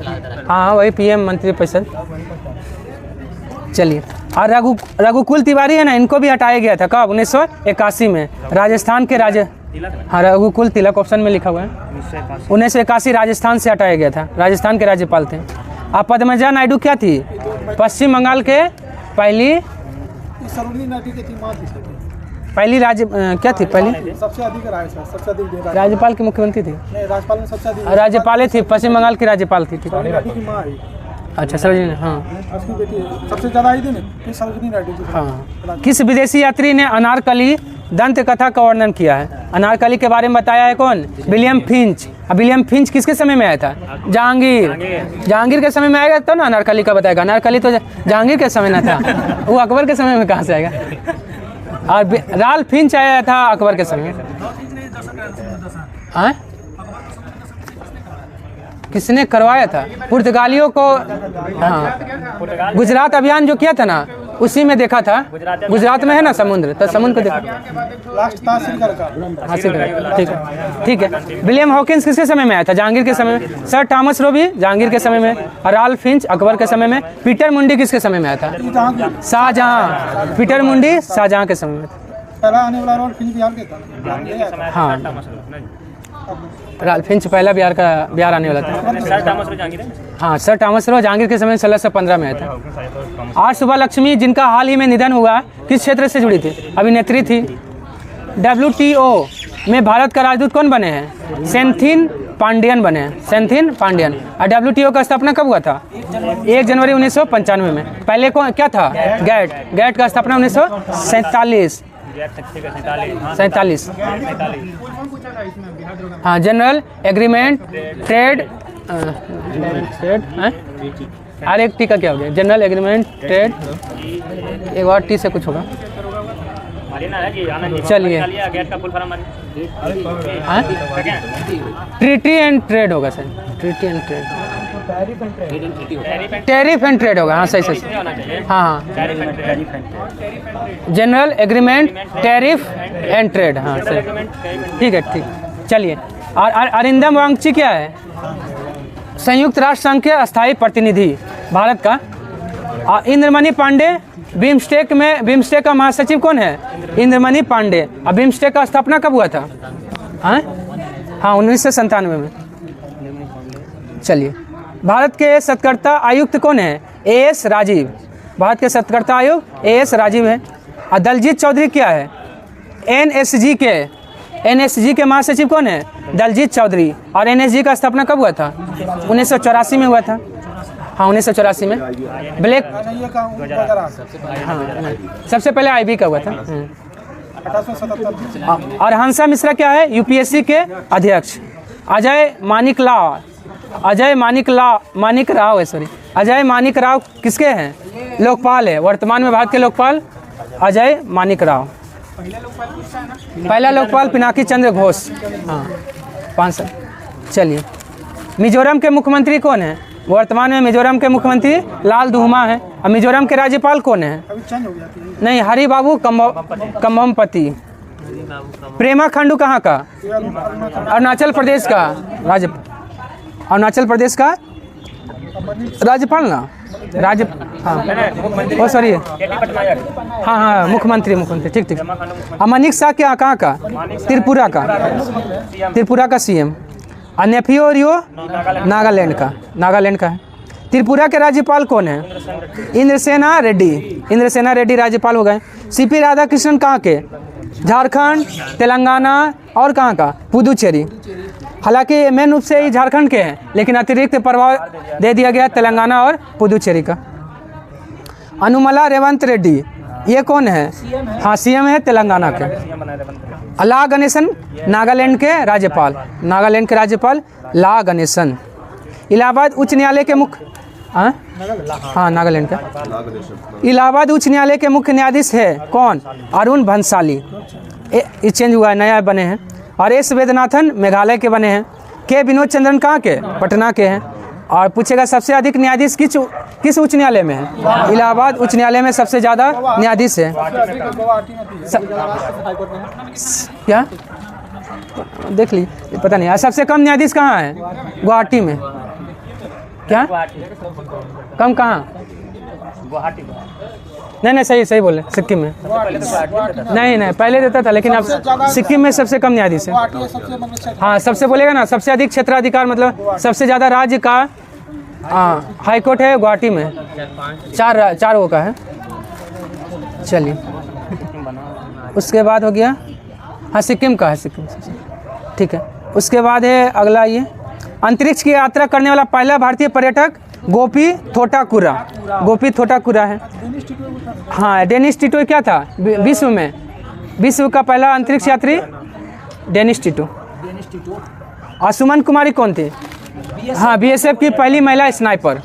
हाँ, वही PM मंत्रिपरिषद। चलिए। और रघुकुल तिवारी है ना, इनको भी हटाया गया था। कब? 1981 में। राजस्थान के हाँ, रघुकुल तिलक ऑप्शन में लिखा हुआ है। 1981 राजस्थान से हटाया गया था। राजस्थान के राज्यपाल थे। अब पद्मजा नायडू क्या थी? पश्चिम बंगाल के पहली राज्य क्या थी? पहली सबसे अधिक राज्यपाल की मुख्यमंत्री थी। राज्यपाल में सबसे अधिक राज्यपाल थी, पश्चिम बंगाल की राज्यपाल थी। ठीक है। अच्छा, सरोजिनी। हाँ, सबसे ज़्यादा ही थी सरोजिनी नायडू। हाँ। किस विदेशी यात्री ने अनारकली दंत कथा का वर्णन किया है? अनारकली के बारे में बताया है कौन? William Finch. अब विलियम फिंच किसके समय में आया था? जहांगीर के समय में आएगा तो ना अनारकली का बताएगा। अनारकली तो जहांगीर के समय ना था, वो अकबर के समय में कहाँ से आएगा? और राल्फ फिंच आया था अकबर के समय में। हाँ, किसने करवाया था? पुर्तगालियों को। हाँ, गुजरात अभियान जो किया था ना, उसी में देखा था। गुजरात में है ना समुद्र, तो समुद्र को देखा। ठीक है, ठीक है। विलियम हॉकिंस किसके समय में आया था? जहांगीर के समय में। सर थॉमस रो भी जहांगीर के समय में। और राल्फ फिंच अकबर के समय में। पीटर मुंडी किसके समय में आया था? शाहजहां। पीटर मुंडी शाहजहां के समय में था। पहला आने वाला राल्फ फिंच बिहार के था। हाँ, राल्फ फिंच पहला बिहार आने वाला था। हाँ, सर थॉमस रो जहांगीर के समय 1615 में आया था। आज सुबह लक्ष्मी, जिनका हाल ही में निधन हुआ, किस क्षेत्र से जुड़ी थी? अभिनेत्री थी। WTO में भारत का राजदूत कौन बने हैं? सेंथिल पांडियन बने हैं, सेंथिल पांडियन। और WTO का स्थापना कब हुआ था? 1 जनवरी 1995 में। पहले कौन क्या था? गैट का स्थापना 1947। हाँ, जनरल एग्रीमेंट ट्रेड और एक टी का क्या हो गया? जनरल एग्रीमेंट ट्रेड, एक और टी से कुछ होगा। चलिए, ट्रीटी एंड ट्रेड होगा sir, treaty and trade, tariff and trade होगा। हाँ सही सही, हाँ general agreement tariff and trade, हाँ सही, ठीक है ठीक। चलिए, और अरिंदम वांगची क्या है? संयुक्त राष्ट्र संघ के अस्थायी प्रतिनिधि भारत का। और इंद्रमणि पांडे बिम्स्टेक का महासचिव कौन है? इंद्रमणि पांडे। और बिम्स्टेक का स्थापना कब हुआ था? हाँ 1997 में। चलिए, भारत के सत्कर्ता आयुक्त कौन है? AS राजीव। भारत के सत्कर्ता आयुक्त AS राजीव है। और दलजीत चौधरी क्या है? NSG के महासचिव कौन है? दलजीत चौधरी। और NSG का स्थापना कब हुआ था? 1984 में हुआ था। हाँ 1984 में। ब्लैक, हाँ सबसे पहले IB का हुआ था। और हंसा मिश्रा क्या है? UPSC के अध्यक्ष। अजय मानिक राव किसके हैं? लोकपाल है, वर्तमान में भारत के लोकपाल अजय मानिक राव। पहला लोकपाल पिनाकी चंद्र घोष। हाँ 5 साल। चलिए, मिजोरम के मुख्यमंत्री कौन है? वर्तमान में मिजोरम के मुख्यमंत्री लाल दुहमा है। और मिजोरम के राज्यपाल कौन है? नहीं, हरिबाबू कम्बमपति। प्रेमा खांडू कहाँ का? अरुणाचल प्रदेश का राज्यपाल ना, हाँ सॉरी, हाँ मुख्यमंत्री ठीक। अमनिक शाह क्या कहाँ का? त्रिपुरा का CM। और नेफियो रियो नागालैंड का है। त्रिपुरा के राज्यपाल कौन है? इंद्रसेना रेड्डी राज्यपाल हो गए। CP राधाकृष्णन कहाँ के? झारखंड, तेलंगाना और कहाँ का? पुदुचेरी। हालांकि मेन रूप से ये झारखंड के हैं, लेकिन अतिरिक्त प्रभाव दे दिया गया तेलंगाना और पुदुचेरी का। अनुमला रेवंत रेड्डी ये कौन है? हाँ CM है तेलंगाना के। ला गणेशन नागालैंड के राज्यपाल ला गणेशन। इलाहाबाद उच्च न्यायालय के मुख्य नागालैंड का। इलाहाबाद उच्च न्यायालय के मुख्य न्यायाधीश है कौन? अरुण भंसाली। ये चेंज हुआ है, नया बने हैं। और S वेदनाथन मेघालय के बने हैं। के विनोद चंद्रन कहाँ के? पटना के हैं। और पूछेगा सबसे अधिक न्यायाधीश किस उच्च न्यायालय में है? इलाहाबाद उच्च न्यायालय में सबसे ज़्यादा न्यायाधीश है। क्या देख ली, पता नहीं। सबसे कम न्यायाधीश कहाँ है? गुवाहाटी में। क्या कम कहाँ? नहीं सही बोले, सिक्किम में। नहीं पहले देता था, लेकिन अब सिक्किम में सबसे कम न्यायाधीश है। हाँ सबसे बोलेगा ना, सबसे अधिक क्षेत्राधिकार मतलब सबसे ज़्यादा राज्य का हाई कोर्ट है गुवाहाटी में। 4 वो का है। चलिए, उसके बाद हो गया, हाँ सिक्किम का है, सिक्किम ठीक है। उसके बाद है अगला, ये अंतरिक्ष की यात्रा करने वाला पहला भारतीय पर्यटक गोपी थोटाकुरा है। हाँ डेनिस टिटो क्या था? विश्व का पहला अंतरिक्ष यात्री डेनिस टिटो। और सुमन कुमारी कौन थी? हाँ BSF की पहली महिला स्नाइपर।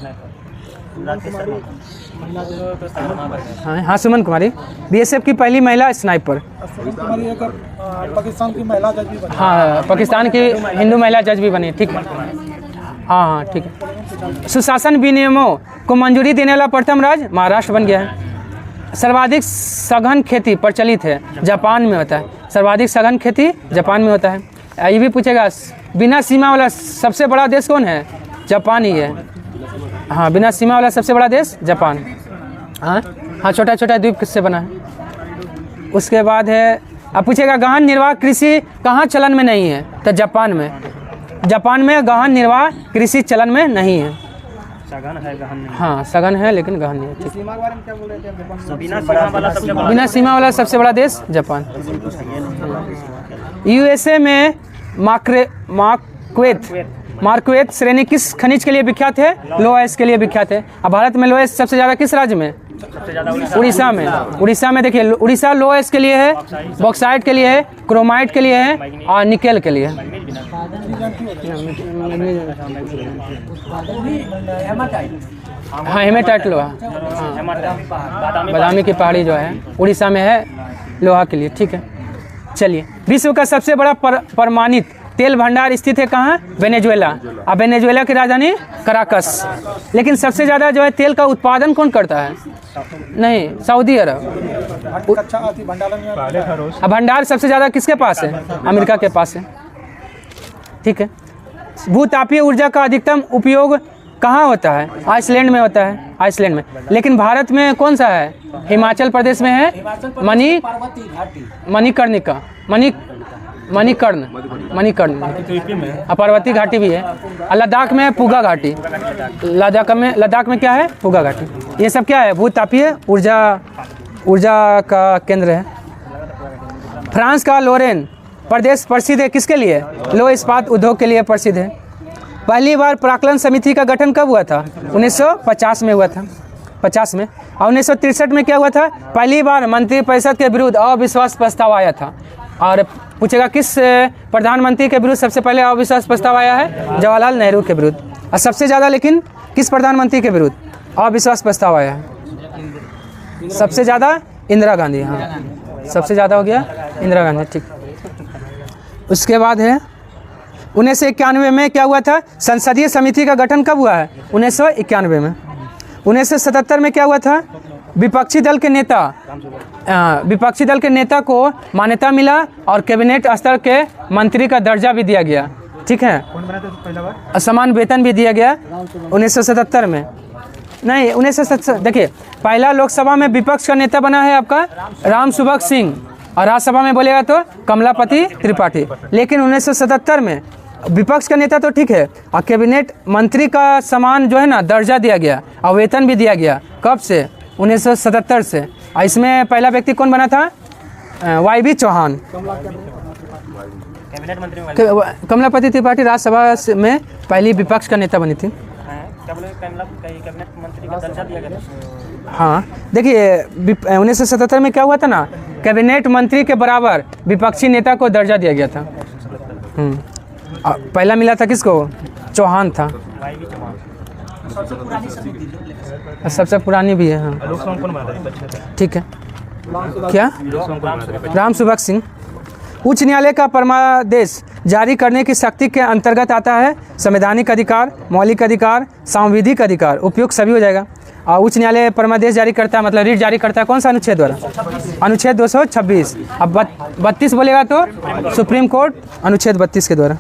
हाँ सुमन कुमारी BSF की पहली महिला स्नाइपर। पाकिस्तान की महिला जज भी बनी। हाँ पाकिस्तान की हिंदू महिला जज भी बनी, ठीक है। हाँ ठीक है। सुशासन विनियमों को मंजूरी देने वाला प्रथम राज्य महाराष्ट्र बन गया है। सर्वाधिक सघन खेती प्रचलित है, जापान में होता है। सर्वाधिक सघन खेती जापान में होता है। ये भी पूछेगा, बिना सीमा वाला सबसे बड़ा देश कौन है? जापान ही है। हाँ बिना सीमा वाला सबसे बड़ा देश जापान। हाँ छोटा द्वीप किससे बना है? उसके बाद है, अब पूछेगा गहन निर्वाह कृषि कहाँ चलन में नहीं है? तो जापान में गहन निर्वाह कृषि चलन में नहीं है। सघन है गहन नहीं। हाँ सघन है लेकिन गहन नहीं है। ठीक। सीमा के बारे में क्या बोल रहे थे आप? जापान बिना सीमा वाला सबसे बड़ा बिना सीमा वाला सबसे बड़ा देश जापान। यूएसए में मार्क्वेट श्रेणी किस खनिज के लिए विख्यात है? लोएस के लिए विख्यात है। अब भारत में लोएस सबसे ज़्यादा किस राज्य में? सबसे ज़्यादा उड़ीसा में। उड़ीसा में देखिए, उड़ीसा लोएस के लिए है, बॉक्साइट के लिए है, क्रोमाइट के लिए है और निकेल के लिए है। हाँ हेमाटाइट लोहा। हाँ बादामी की पहाड़ी जो है उड़ीसा में है लोहा के लिए। ठीक है चलिए, विश्व का सबसे बड़ा प्रमाणित तेल भंडार स्थित है कहाँ? वेनेजुएला। अब वेनेजुएला की राजधानी कराकस। लेकिन सबसे ज़्यादा जो है तेल का उत्पादन कौन करता है? नहीं, सऊदी अरब। अच्छा भंडारण में अब भंडार सबसे ज़्यादा किसके पास है? अमेरिका के पास है। ठीक है। भूतापीय ऊर्जा का अधिकतम उपयोग कहाँ होता है? आइसलैंड में होता है, आइसलैंड में। लेकिन भारत में कौन सा है? हिमाचल प्रदेश में है मणिकर्णिका, मणिकर्ण। पर्वतीय घाटी भी है। लद्दाख में है पुगा घाटी। लद्दाख में क्या है? पुगा घाटी। ये सब क्या है? भूतापीय ऊर्जा का केंद्र है। फ्रांस का लोरेन प्रदेश प्रसिद्ध है किसके लिए? लौह इस्पात उद्योग के लिए प्रसिद्ध है। पहली बार प्राक्कलन समिति का गठन कब हुआ था? 1950 में हुआ था, 50 में। और 1963 में क्या हुआ था? पहली बार मंत्रिपरिषद के विरुद्ध अविश्वास प्रस्ताव आया था। और पूछेगा किस प्रधानमंत्री के विरुद्ध सबसे पहले अविश्वास प्रस्ताव आया है? जवाहरलाल नेहरू के विरुद्ध। और सबसे ज़्यादा लेकिन किस प्रधानमंत्री के विरुद्ध अविश्वास प्रस्ताव आया है? सबसे ज़्यादा इंदिरा गांधी। हाँ सबसे ज़्यादा हो गया इंदिरा गांधी। ठीक। उसके बाद है 1991 में क्या हुआ था? संसदीय समिति का गठन कब हुआ है? 1991 में। 1977 में क्या हुआ था? विपक्षी दल के नेता को मान्यता मिला और कैबिनेट स्तर के मंत्री का दर्जा भी दिया गया। ठीक है। समान वेतन भी दिया गया 1977 में। नहीं 1977 देखिए, पहला लोकसभा में विपक्ष का नेता बना है आपका राम सुभग सिंह और राज्यसभा में बोलेगा तो कमलापति त्रिपाठी। लेकिन 1977 में विपक्ष का नेता तो ठीक है और कैबिनेट मंत्री का समान जो है ना दर्जा दिया गया और वेतन भी दिया गया। कब से? 1977 से। और इसमें पहला व्यक्ति कौन बना था? YB चौहान। कैबिनेट मंत्री कमलापति त्रिपाठी राज्यसभा में पहली विपक्ष का नेता बनी थी। कैबिनेट मंत्री का दर्जा दिया गया था। हाँ देखिए 1977 में क्या हुआ था ना, कैबिनेट मंत्री के बराबर विपक्षी नेता को दर्जा दिया गया था। पहला मिला था किसको? चौहान था। सबसे पुरानी भी है। हाँ ठीक है। क्या? राम सुभग सिंह। उच्च न्यायालय का परमादेश जारी करने की शक्ति के अंतर्गत आता है संवैधानिक अधिकार, मौलिक अधिकार, सांविधिक अधिकार। उपयुक्त सभी हो जाएगा। और उच्च न्यायालय परमादेश जारी करता है मतलब रीट जारी करता है कौन सा अनुच्छेद द्वारा? अनुच्छेद 226। अब 32 बोलेगा तो सुप्रीम कोर्ट अनुच्छेद 32 के द्वारा।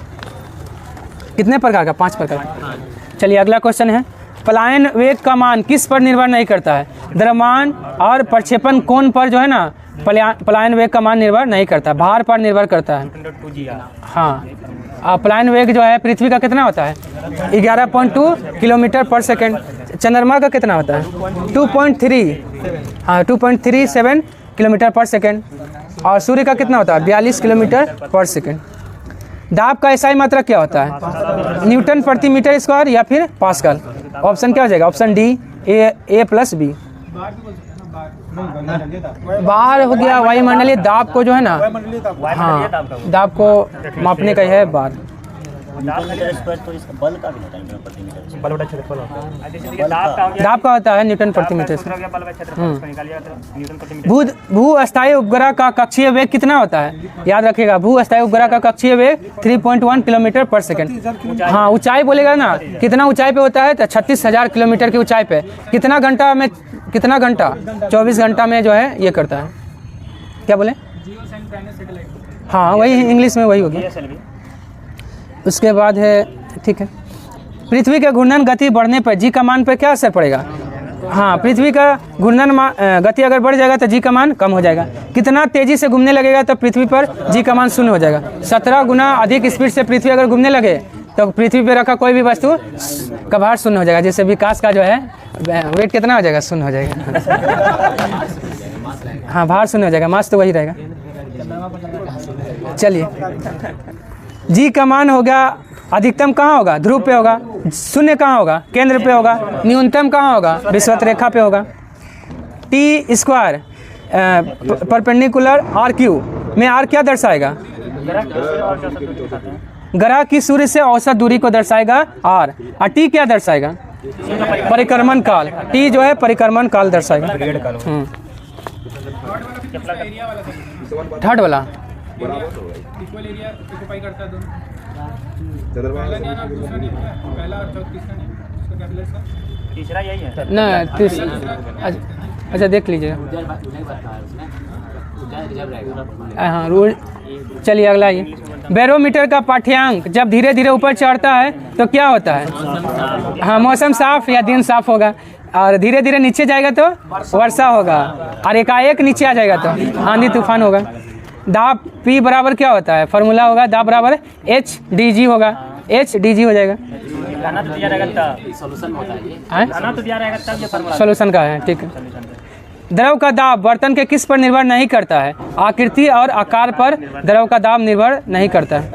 कितने प्रकार का? 5 प्रकार का। चलिए अगला क्वेश्चन है, पलायन वेग का मान किस पर निर्भर नहीं करता है? द्रव्यमान और प्रक्षेपण कोण पर जो है ना पलायन वेग का मान निर्भर नहीं करता, भार पर निर्भर करता है। हाँ पलायन वेग जो है पृथ्वी का कितना होता है? 11.2 किलोमीटर पर सेकेंड। चंद्रमा का कितना होता है? 2.3। हाँ 2.37 किलोमीटर पर सेकेंड। और सूर्य का कितना होता है? 42 किलोमीटर पर सेकेंड। दाब का एसआई मात्रक क्या होता है? न्यूटन प्रति मीटर स्क्वायर या फिर पास्कल। ऑप्शन क्या हो जाएगा? Option D A plus B. Bar हो गया वायुमंडलीय दाब को जो है ना, हाँ दाब को मापने का है बार। तो इसका बल का भी होता है न्यूटन प्रति मीटर। दाब का होता है न्यूटन प्रति मीटर। भू अस्थायी उपग्रह का कक्षीय वेग कितना होता है? याद रखिएगा, भू अस्थायी उपग्रह का कक्षीय वेग 3.1 किलोमीटर पर सेकेंड। हाँ ऊंचाई बोलेगा ना, कितना ऊंचाई पे होता है? तो 36,000 किलोमीटर की ऊंचाई पे। कितना घंटा 24 घंटा में जो है ये करता है। क्या बोले? हाँ वही इंग्लिश में वही होगी। उसके बाद है ठीक है, पृथ्वी के घूर्णन गति बढ़ने पर जी का मान पर क्या असर पड़ेगा? हाँ पृथ्वी का घूर्णन गति अगर बढ़ जाएगा तो जी का मान कम हो जाएगा। कितना तेजी से घूमने लगेगा तो पृथ्वी पर जी का मान 0 हो जाएगा। 17 गुना अधिक स्पीड से पृथ्वी अगर घूमने लगे तो पृथ्वी पे रखा कोई भी वस्तु का भार शून्य हो जाएगा। जैसे विकास का जो है वेट कितना हो जाएगा, शून्य हो जाएगा। हाँ, भार शून्य हो जाएगा, मास तो वही रहेगा। चलिए, जी का मान होगा अधिकतम कहाँ होगा, ध्रुव पे होगा। शून्य कहाँ होगा, केंद्र पे होगा। न्यूनतम कहाँ होगा, विषुवत रेखा पे होगा। T square perpendicular R Q में आर क्या दर्शाएगा, ग्रह की सूर्य से औसत दूरी को दर्शाएगा आर। और टी क्या दर्शाएगा, परिक्रमण काल। टी जो है परिक्रमण काल दर्शाएगा। थर्ड वाला तीसरा यही है ना। अच्छा देख लीजिए। हाँ रूल। चलिए अगला ये, बैरोमीटर का पाठ्यांक जब धीरे धीरे ऊपर चढ़ता है तो क्या होता है। हाँ, मौसम साफ या दिन साफ होगा। और धीरे धीरे नीचे जाएगा तो वर्षा होगा। और एकाएक नीचे आ जाएगा तो आंधी तूफान होगा। दाब P बराबर क्या होता है, फार्मूला होगा दाब बराबर HdG होगा। HdG हो जाएगा। गाना तो दिया रहेगा तब सॉल्यूशन होता है। गाना तो दिया रहेगा तब ये फार्मूला सॉल्यूशन का है, ठीक है। द्रव का दाब बर्तन के किस पर निर्भर नहीं करता है, आकृति और आकार पर द्रव का दाब निर्भर नहीं करता है।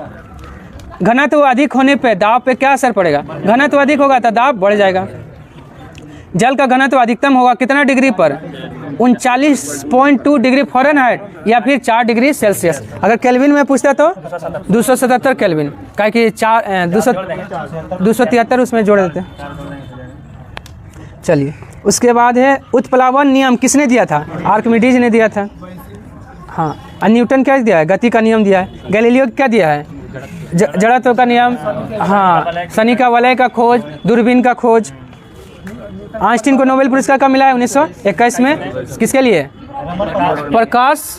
घनत्व अधिक होने पे दाब पे क्या असर पड़ेगा, घनत्व अधिक होगा तो दाब बढ़ जाएगा। जल का घनत्व अधिकतम होगा कितना डिग्री पर, 39.2 डिग्री फ़ारेनहाइट या फिर 4 डिग्री सेल्सियस। अगर केल्विन में पूछता तो 277 केल्विन, क्या कि 273 उसमें जोड़ देते हैं। चलिए, उसके बाद है उत्प्लावन नियम किसने दिया था, आर्किमिडीज ने दिया था। हाँ, और न्यूटन क्या दिया है, गति का नियम दिया है। गैलीलियो क्या दिया है, जड़त्व का नियम। हाँ, शनि का वलय का खोज, दूरबीन का खोज। आइंस्टीन को नोबेल पुरस्कार कब मिला है, 1921 में। किसके लिए, प्रकाश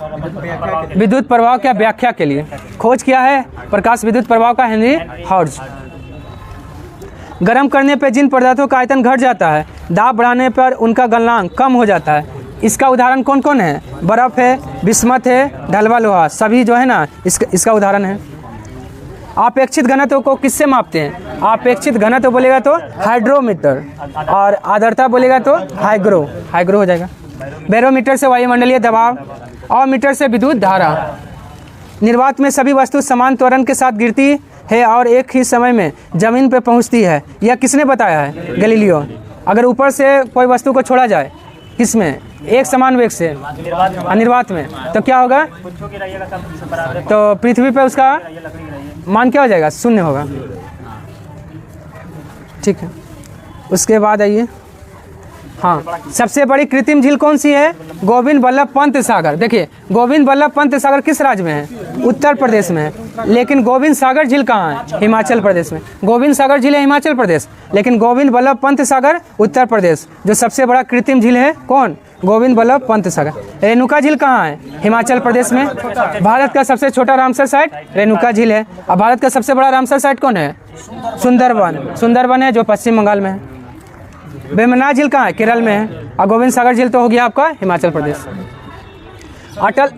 विद्युत प्रभाव की व्याख्या के लिए। खोज किया है प्रकाश विद्युत प्रभाव का हेनरी हर्ट्ज। गर्म करने पर जिन पदार्थों का आयतन घट जाता है, दाब बढ़ाने पर उनका गलनांक कम हो जाता है। इसका उदाहरण कौन कौन है, बर्फ़ है, बिस्मत है, ढलवा लोहा, सभी जो है ना इसका उदाहरण है। आपेक्षित घनत्व को किससे मापते हैं, आपेक्षित घनत्व बोलेगा तो हाइड्रोमीटर, और आर्द्रता बोलेगा तो हाइग्रो हो जाएगा। बैरोमीटर से वायुमंडलीय दबाव, और मीटर से विद्युत धारा। निर्वात में सभी वस्तु समान त्वरण के साथ गिरती है और एक ही समय में जमीन पर पहुंचती है, यह किसने बताया है, गैलीलियो। अगर ऊपर से कोई वस्तु को छोड़ा जाए किसमें, एक समान वेग से निर्वात में, तो क्या होगा, तो पृथ्वी पर उसका मान क्या हो जाएगा, शून्य होगा। ठीक है, उसके बाद आइए। हाँ, सबसे बड़ी कृत्रिम झील कौन सी है, गोविंद बल्लभ पंत सागर। देखिए, गोविंद बल्लभ पंत सागर किस राज्य में है, उत्तर प्रदेश में है। लेकिन गोविंद सागर झील कहाँ है, हिमाचल प्रदेश में। गोविंद सागर झील है हिमाचल प्रदेश, लेकिन गोविंद बल्लभ पंत सागर उत्तर प्रदेश। जो सबसे बड़ा कृत्रिम झील है कौन, गोविंद बल्लभ पंत सागर। रेणुका झील कहाँ है, हिमाचल प्रदेश में। भारत का सबसे छोटा रामसर साइट रेणुका झील है। और भारत का सबसे बड़ा रामसर साइट कौन है, सुंदरवन है, जो पश्चिम बंगाल में है। वेमना झील कहाँ है, केरल में है। और गोविंद सागर झील तो हो गया आपका हिमाचल प्रदेश। अटल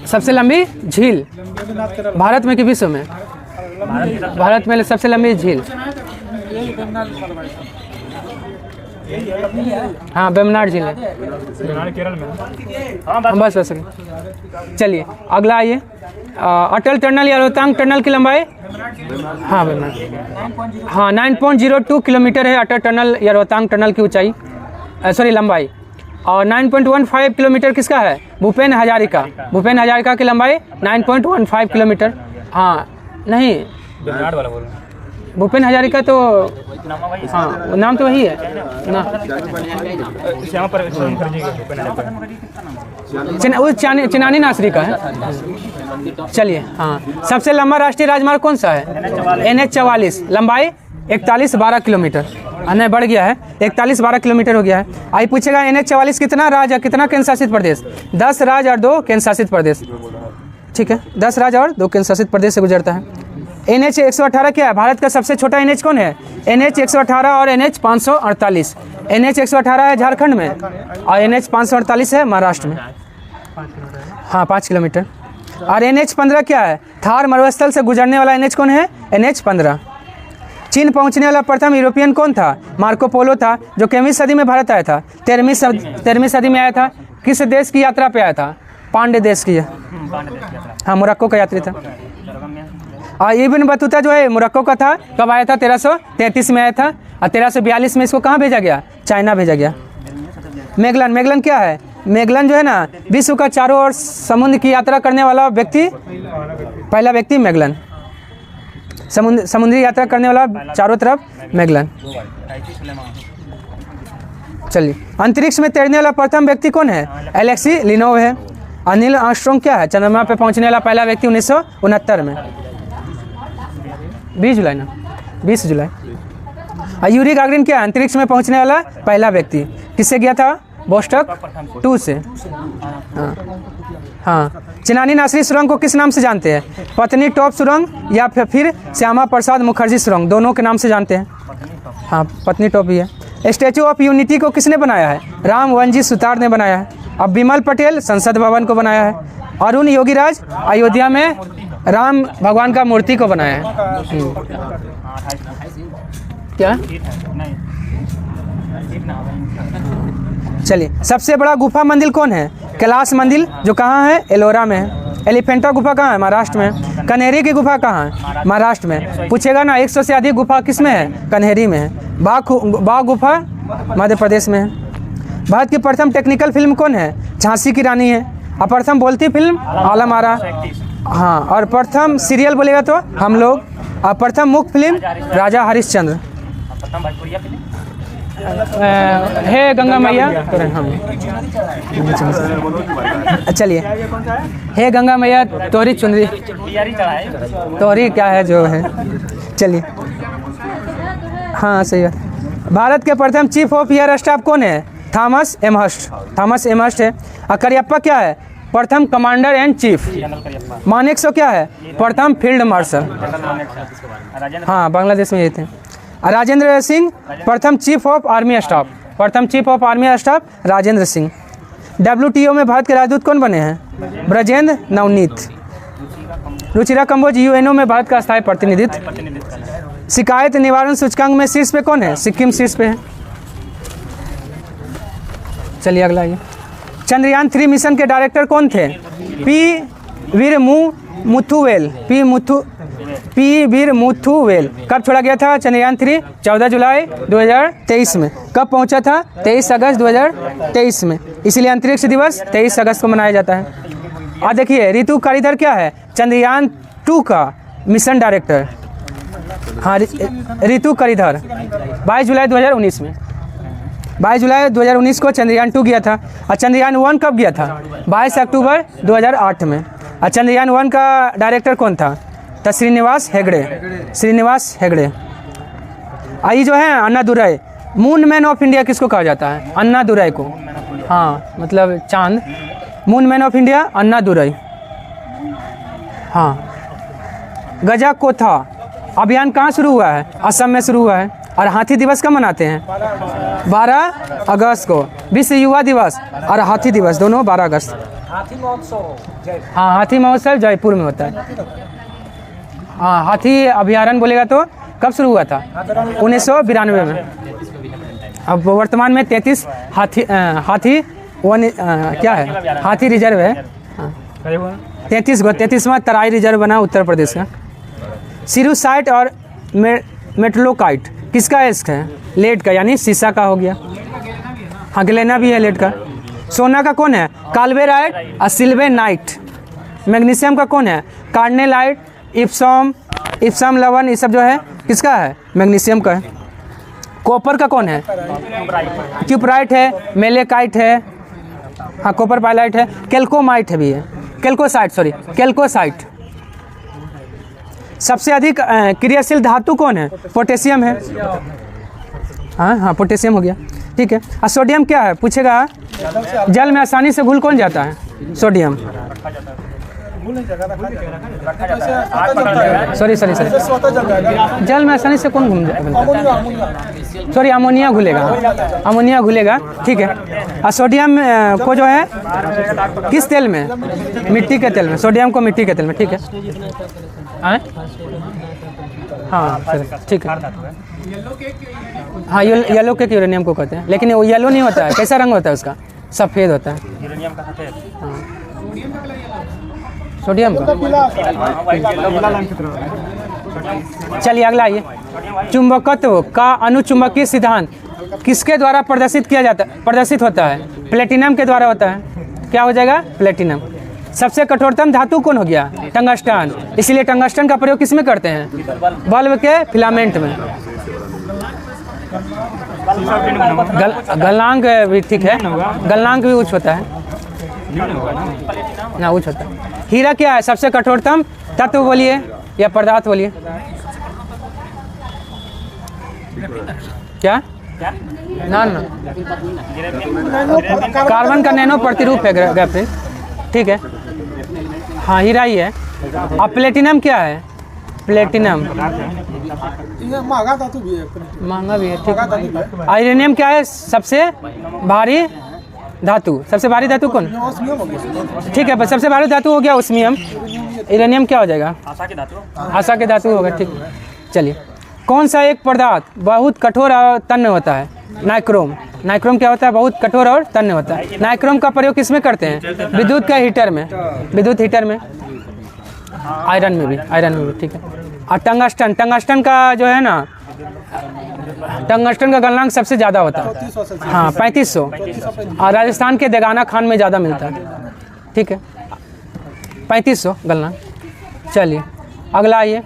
सबसे लंबी झील भारत में कि विश्व में, भारत में सबसे लंबी झील। हाँ, वेमनाड झील है, केरल में। हाँ बस। चलिए अगला आइए, अटल टनल या रोहतांग टनल की लंबाई, हाँ वेमनाड, हाँ 9.02 किलोमीटर है अटल टनल या रोहतांग टनल की ऊंचाई, लंबाई। और 9.15 किलोमीटर किसका है, भूपेन हजारिका की लंबाई 9.15 किलोमीटर। हाँ नहीं, भूपेन हजारिका तो हाँ नाम तो वही है ना, वो चिनानी नासरी का है। चलिए, हाँ, सबसे लंबा राष्ट्रीय राजमार्ग कौन सा है, NH44, लंबाई 41-12 किलोमीटर। नहीं, बढ़ गया है, 41-12 किलोमीटर हो गया है। आई पूछेगा NH44 कितना राज्य और कितना केंद्र शासित प्रदेश, 10 राज्य और 2 केंद्र शासित प्रदेश। ठीक है, 10 राज्य और 2 केंद्र शासित प्रदेश से गुजरता है। NH 118 क्या है, भारत का सबसे छोटा NH कौन है, NH 118 और NH 548। NH 118 है झारखंड में और NH 548 है महाराष्ट्र में। हाँ 5 किलोमीटर। और NH-15 क्या है? थार मरुस्थल से गुजरने वाला NH कौन है? NH-15। चीन पहुंचने वाला प्रथम यूरोपियन कौन था? मार्को पोलो था, जो 11वीं सदी में भारत आया था। 13वीं सदी में आया था। किस देश की यात्रा पे आया था? पांडे देश की। हाँ, मोरक्को का यात्री था। और इब्न बतूता जो है मोरक्को का था। कब आया था? 1333 में आया था। और 1342 में इसको कहाँ भेजा गया? चाइना भेजा गया। मैगलन क्या है? मैगलन जो है ना, विश्व का चारों ओर समुद्र की यात्रा करने वाला व्यक्ति, पहला व्यक्ति मैगलन। समुद्री यात्रा करने वाला चारों तरफ मैगलन। चलिए, अंतरिक्ष में तैरने वाला प्रथम व्यक्ति कौन है? एलेक्सी लिनोव है। अनिल आर्मस्ट्रॉन्ग क्या है? चंद्रमा पे पहुंचने वाला पहला व्यक्ति 1969 में। 20 जुलाई ना, 20 जुलाई। और यूरी गागरिन क्या है? अंतरिक्ष में पहुंचने वाला पहला व्यक्ति। किससे गया था? बोस्टक 2 से। हाँ, चिनानी नासरी सुरंग को किस नाम से जानते हैं? पत्नी टॉप सुरंग या फिर श्यामा प्रसाद मुखर्जी सुरंग, दोनों के नाम से जानते हैं। हाँ, पत्नी टॉप भी है। स्टैचू ऑफ यूनिटी को किसने बनाया है? राम वनजी सुतार ने बनाया है। अब बिमल पटेल संसद भवन को बनाया है। अरुण योगीराज अयोध्या में राम भगवान का मूर्ति को बनाया है। क्या? चलिए, सबसे बड़ा गुफा मंदिर कौन है? कैलाश मंदिर, जो कहाँ है? एलोरा में है। एलिफेंटा गुफा कहाँ है? महाराष्ट्र में। कन्हेरी की गुफा कहाँ है? महाराष्ट्र में। पूछेगा ना, 100 से अधिक गुफा किस में है? कन्हेरी में है। बाघ गुफा मध्य प्रदेश में है। भारत की प्रथम टेक्निकल फिल्म कौन है? झांसी की रानी है। और प्रथम बोलती फिल्म आलम आरा। हाँ, और प्रथम सीरियल बोलेगा तो हम लोग। और प्रथम मुख्य फिल्म राजा हरिश्चंद्र। हे गंगा मैया। चलिए, हे गंगा मैया तोहरी चुनरी, तोहरी क्या है जो है। चलिए, हाँ सही है। भारत के प्रथम चीफ ऑफ एयर स्टाफ कौन है? थॉमस एमहर्स्ट है। और करियप्पा क्या है? प्रथम कमांडर एंड चीफ। मानेकशॉ क्या है? प्रथम फील्ड मार्शल। हाँ, बांग्लादेश में ये थे। राजेंद्र सिंह प्रथम chief of army staff. Rajendra Singh. WTO में भारत के राजदूत कौन बने हैं? ब्रजेंद्र नवनीत। रुचिरा कंबोज UNO में भारत का स्थायी प्रतिनिधित्व। शिकायत निवारण सूचकांक में शीर्ष पे कौन है? सिक्किम शीर्ष पे है। चलिए अगला ये। चंद्रयान 3 मिशन के डायरेक्टर कौन थे? पी वीर मुथुवेल। कब छोड़ा गया था चंद्रयान 3? 14 जुलाई 2023 में। कब पहुंचा था? 23 अगस्त 2023 में। इसलिए अंतरिक्ष दिवस 23 अगस्त को मनाया जाता है। और देखिए, ऋतु कारीधर क्या है? चंद्रयान 2 का मिशन डायरेक्टर। हाँ, ऋतु कारीधर 22 जुलाई 2019 में। 22 जुलाई 2019 को चंद्रयान 2 गया था। और चंद्रयान 1 कब गया था? 22 अक्टूबर 2008 में। और चंद्रयान 1 का डायरेक्टर कौन था? तो श्रीनिवास हेगड़े। आई जो है Annadurai, moon man of India किसको कहा जाता है? अन्नादुराई को। हाँ, मतलब चांद। Moon man of India Annadurai. हाँ, गजाकोथा अभियान कहाँ शुरू हुआ है? असम में शुरू हुआ है। और हाथी दिवस कब मनाते हैं? 12 अगस्त को। विश्व युवा दिवस और हाथी दिवस दोनों 12 अगस्त। हाँ, हाथी महोत्सव जयपुर में होता है। हाँ, हाथी अभयारण्य बोलेगा तो कब शुरू हुआ था? 1992 में। अब वर्तमान में 33 हाथी क्या है? हाथी रिजर्व है। 33वां तराई रिजर्व बना उत्तर प्रदेश का। सिरुसाइट और मेटलोकाइट किसका एस्क है? लेड का, यानी शीशा का हो गया। हाँ, ग्लेना भी है लेड का। सोना का कौन है? काल्वेराइट और सिल्वेनाइट। मैग्नीशियम का कौन है? कार्नेलाइट, इप्सम लवण, ये सब जो है किसका है? मैग्नीशियम का है। कॉपर का कौन है? क्यूपराइट है, मेलेकाइट है। हाँ, कॉपर पाइलाइट है। कैल्कोमाइट है भी है। कैल्कोसाइट। सबसे अधिक क्रियाशील धातु कौन है? पोटेशियम है। हाँ, पोटेशियम हो गया। ठीक है। और सोडियम क्या है? पूछेगा, जल में आसानी से घुल कौन जाता है? सोडियम। भूल नहीं जाएगा, रखा जाएगा। सॉरी स्वतः जल जाएगा। जल में आसानी से कौन घूम जाएगा? सॉरी अमोनिया घुलेगा, ठीक है। और सोडियम को जो है किस तेल में? मिट्टी के तेल में। सोडियम को मिट्टी के तेल में, ठीक है। हाँ ठीक है। हाँ येलो के यूरेनियम को कहते हैं, लेकिन वो येलो नहीं होता है। कैसा रंग होता है उसका? सफ़ेद होता है। यूरेनियम का सफेद। सोडियम का। चलिए अगला आइए। चुंबकत्व का अनुचुंबकीय सिद्धांत किसके द्वारा प्रदर्शित होता है? प्लेटिनम के द्वारा होता है। क्या हो जाएगा? प्लेटिनम। सबसे कठोरतम धातु कौन हो गया? टंगस्टन। इसलिए टंगस्टन का प्रयोग किस में करते हैं? बल्ब के फिलामेंट में। गलनांक भी ठीक है, गलनांक भी उच्च होता है ना, उच्च होता है। हीरा क्या है? सबसे कठोरतम तत्व बोलिए या पदार्थ बोलिए। क्या? ना कार्बन का नैनो प्रतिरूप है ग्राफीन, ठीक है। हाँ हीरा ही है। अब प्लेटिनम क्या है? प्लेटिनम महंगा धातु भी है, महंगा भी है, ठीक है। आयरनियम क्या है? सबसे भारी धातु। सबसे भारी धातु कौन? ठीक है, बस सबसे भारी धातु हो गया ओस्मियम। यूरेनियम क्या हो जाएगा? आशा के धातु होगा, ठीक। चलिए कौन सा एक पदार्थ बहुत कठोर और तन्य होता है? नाइक्रोम। नाइक्रोम क्या होता है? बहुत कठोर और तन्य होता है। नाइक्रोम का प्रयोग किस में करते हैं? विद्युत का हीटर में। विद्युत हीटर में। आयरन में भी, ठीक है। और टंगस्टन का जो है ना, टंगस्टन का गलनांक सबसे ज़्यादा होता है। हाँ 3500। और राजस्थान के देगाना खान में ज़्यादा मिलता है, ठीक है। 3500 गलनांक। चलिए अगला आइए।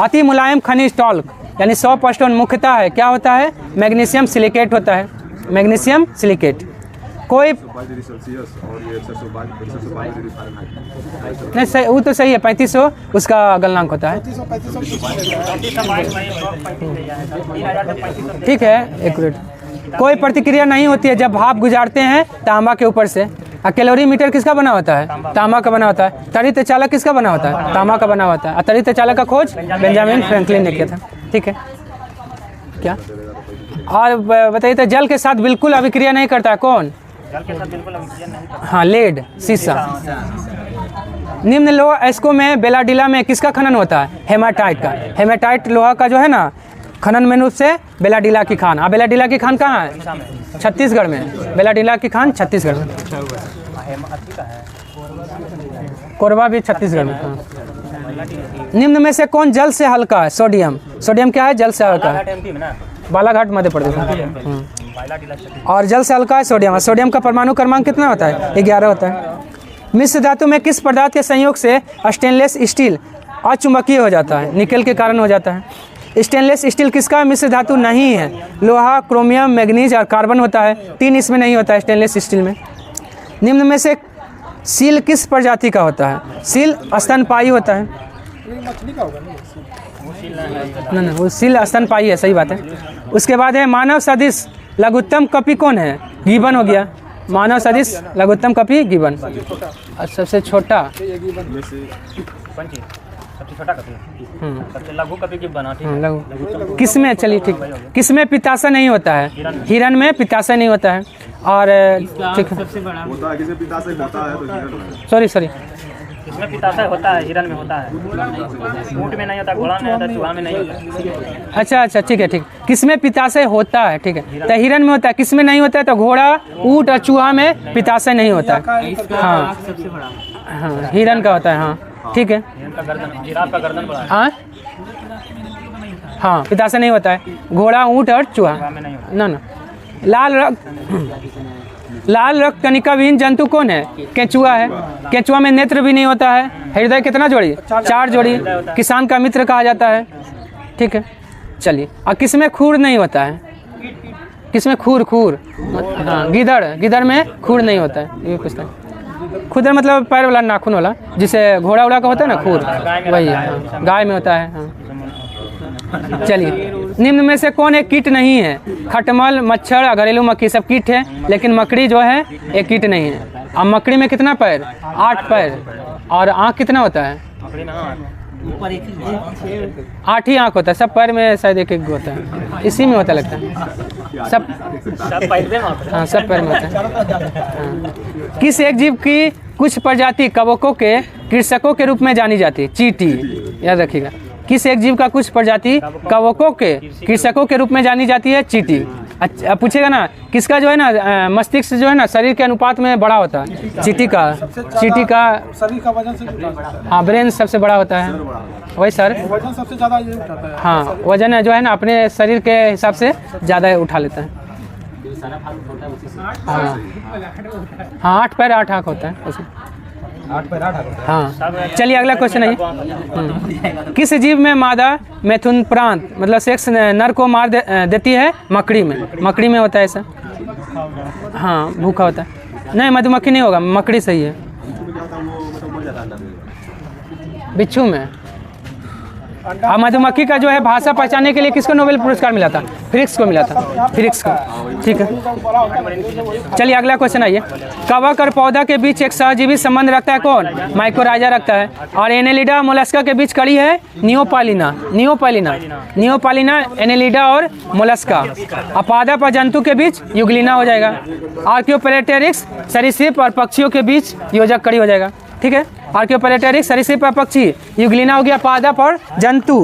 अति मुलायम खनिज टॉल्क यानी 100% मुख्यतः है क्या होता है? मैग्नीशियम सिलिकेट होता है। Magnesium silicate. कोई नहीं सही, वो तो सही है। 3500 उसका गलनांक होता है, ठीक है, एक्यूरेट। कोई प्रतिक्रिया नहीं होती है जब भाप गुजारते हैं तांबा के ऊपर से। कैलोरीमीटर किसका बना होता है? तांबा का बना होता है। तड़ित चालक किसका बना होता है? तांबा का बना होता है। तड़ित चालक का खोज बेंजामिन फ्रैंकलिन ने किया था, ठीक है। क्या और बताइए तो जल के साथ बिल्कुल अभिक्रिया नहीं करता है कौन? जल के साथ बिल्कुल अभिक्रिया नहीं करता। हाँ लेड, शीशा। निम्न लोहा एस्को में बेलाडीला में किसका खनन होता है? हेमाटाइट का। हेमाटाइट लोहा का जो है ना खनन में रूप से बेलाडीला की खान। बेलाडीला की खान कहाँ है? छत्तीसगढ़ में। बेलाडीला की खान छत्तीसगढ़ में। कोरबा भी छत्तीसगढ़ में। हाँ। निम्न में से कौन जल से हल्का है? सोडियम। सोडियम क्या है? जल से हल्का है। बालाघाट मध्य प्रदेश में। और जल से हल्का है सोडियम। सोडियम का परमाणु क्रमांक कितना होता है? 11 होता है। मिश्र धातु में किस पदार्थ के संयोग से स्टेनलेस स्टील अचुंबकीय हो जाता है? निकल के कारण हो जाता है। स्टेनलेस स्टील किसका मिश्र धातु नहीं है? लोहा, क्रोमियम, मैग्नीज और कार्बन होता है। 3 इसमें नहीं होता है स्टेनलेस स्टील में। निम्न में से सील किस प्रजाति का होता है? सील स्तनपायी होता है। ना वो सील स्तनपायी है, सही बात है। उसके बाद है मानव सदिश लघुत्तम कपि कौन है? गिबन हो गया। मानव सदिश लघुत्तम कपि गिबन। और सबसे छोटा सबसे लघु कपि गिबन। लघु किसमें? चलिए ठीक। किसमें पित्ताशय नहीं होता है? हिरण में पित्ताशय नहीं होता है। और ठीक है, सॉरी इसमें पित्ताशय होता है, हिरण में होता है। ऊँट में नहीं होता, घोड़ा में होता, चूहा में नहीं होता। अच्छा ठीक है, ठीक। किसमें पित्ताशय होता है? ठीक है, तो हिरण में होता है। किसमें नहीं होता है? तो घोड़ा, ऊँट और चूहा में पित्ताशय नहीं होता है। हाँ हाँ हिरण का होता है। हाँ ठीक है। जिराफ का गर्दन बड़ा है। हाँ पित्ताशय नहीं होता है। घोड़ा, ऊँट और चूहा ना। लाल रक्त कणिका विहीन जंतु कौन है? केंचुआ है। केंचुआ में नेत्र भी नहीं होता है। हृदय कितना जोड़ी? 4 जोड़ी। किसान का मित्र कहा जाता है, ठीक है। चलिए और किसमें खूर नहीं होता है? किसमें खूर? हाँ गिदड़ में खूर नहीं होता है। ये पूछता है। खुदर मतलब पैर वाला, नाखून वाला, जिसे घोड़ा उड़ा का होता है ना खूर, वही है। गाय में होता है। हाँ। चलिए निम्न में से कौन एक कीट नहीं है? खटमल, मच्छर, घरेलू मक्खी सब कीट है, लेकिन मकड़ी जो है एक कीट नहीं है। अब मकड़ी में कितना पैर? 8 पैर। और आँख कितना होता है? मकड़ी में 8 ही आँख होता है। सब पैर में शायद एक एक होता है, इसी में होता लगता है सब। सब पैर में होता है। हाँ, सब पैर में होता है। हाँ। किस एक जीव की कुछ प्रजाति कवकों के कृषकों के रूप में जानी जाती है? चींटी, याद रखिएगा। किस एक जीव का कुछ प्रजाति कवकों के कृषकों के रूप में जानी जाती है? चींटी। अच्छा, पूछेगा ना किसका जो है ना मस्तिष्क जो है ना शरीर के अनुपात में बड़ा होता है? चींटी का। चींटी का शरीर का वजन से भी उठाता है। हाँ, ब्रेन सबसे बड़ा होता है। वही सर, वजन सबसे ज्यादा ये उठाता है। हाँ, वजन जो है ना अपने शरीर के हिसाब से ज़्यादा उठा लेता है। हाँ हाँ, 8 पैर 8 आँख होता है उसमें। 8 पैर 8 होता है। हाँ, चलिए अगला क्वेश्चन है। किस जीव में मादा मैथुन प्रांत मतलब सेक्स नर को मार देती है? मकड़ी में। मकड़ी में होता है ऐसा। हाँ, भूखा होता है। नहीं, मधुमक्खी नहीं होगा, मकड़ी सही है। बिच्छू में। और मधुमक्खी का जो है भाषा पहचानने के लिए किसको नोबेल पुरस्कार मिला था? फ्रिक्स को मिला था। फ्रिक्स को, ठीक है। चलिए अगला क्वेश्चन आइए। कवक और पौधा के बीच एक सहजीवी संबंध रखता है कौन? माइकोराइजा रखता है। और एनेलिडा मोलस्का के बीच कड़ी है नियोपालिना। नियोपालिना, नियोपालिना, एनेलिडा और मोलस्का। अपादप और जंतु के बीच युगलिना हो जाएगा। आर्कियोपेलेटेरिक्स सरीसृप और पक्षियों के बीच योजक कड़ी हो जाएगा, ठीक है। आर्कियोपेलेटेरिक्स सरीसृप और पक्षी, युगलिना हो गया पादप और जंतु,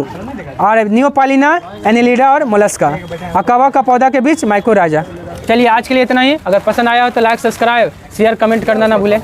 और नियोपालिना एनेलिडा और मोलस्का। और कवक का पौधा के बीच माइकोराइजा। चलिए आज के लिए इतना ही। अगर पसंद आया हो तो लाइक, सब्सक्राइब, शेयर, कमेंट करना ना भूलें।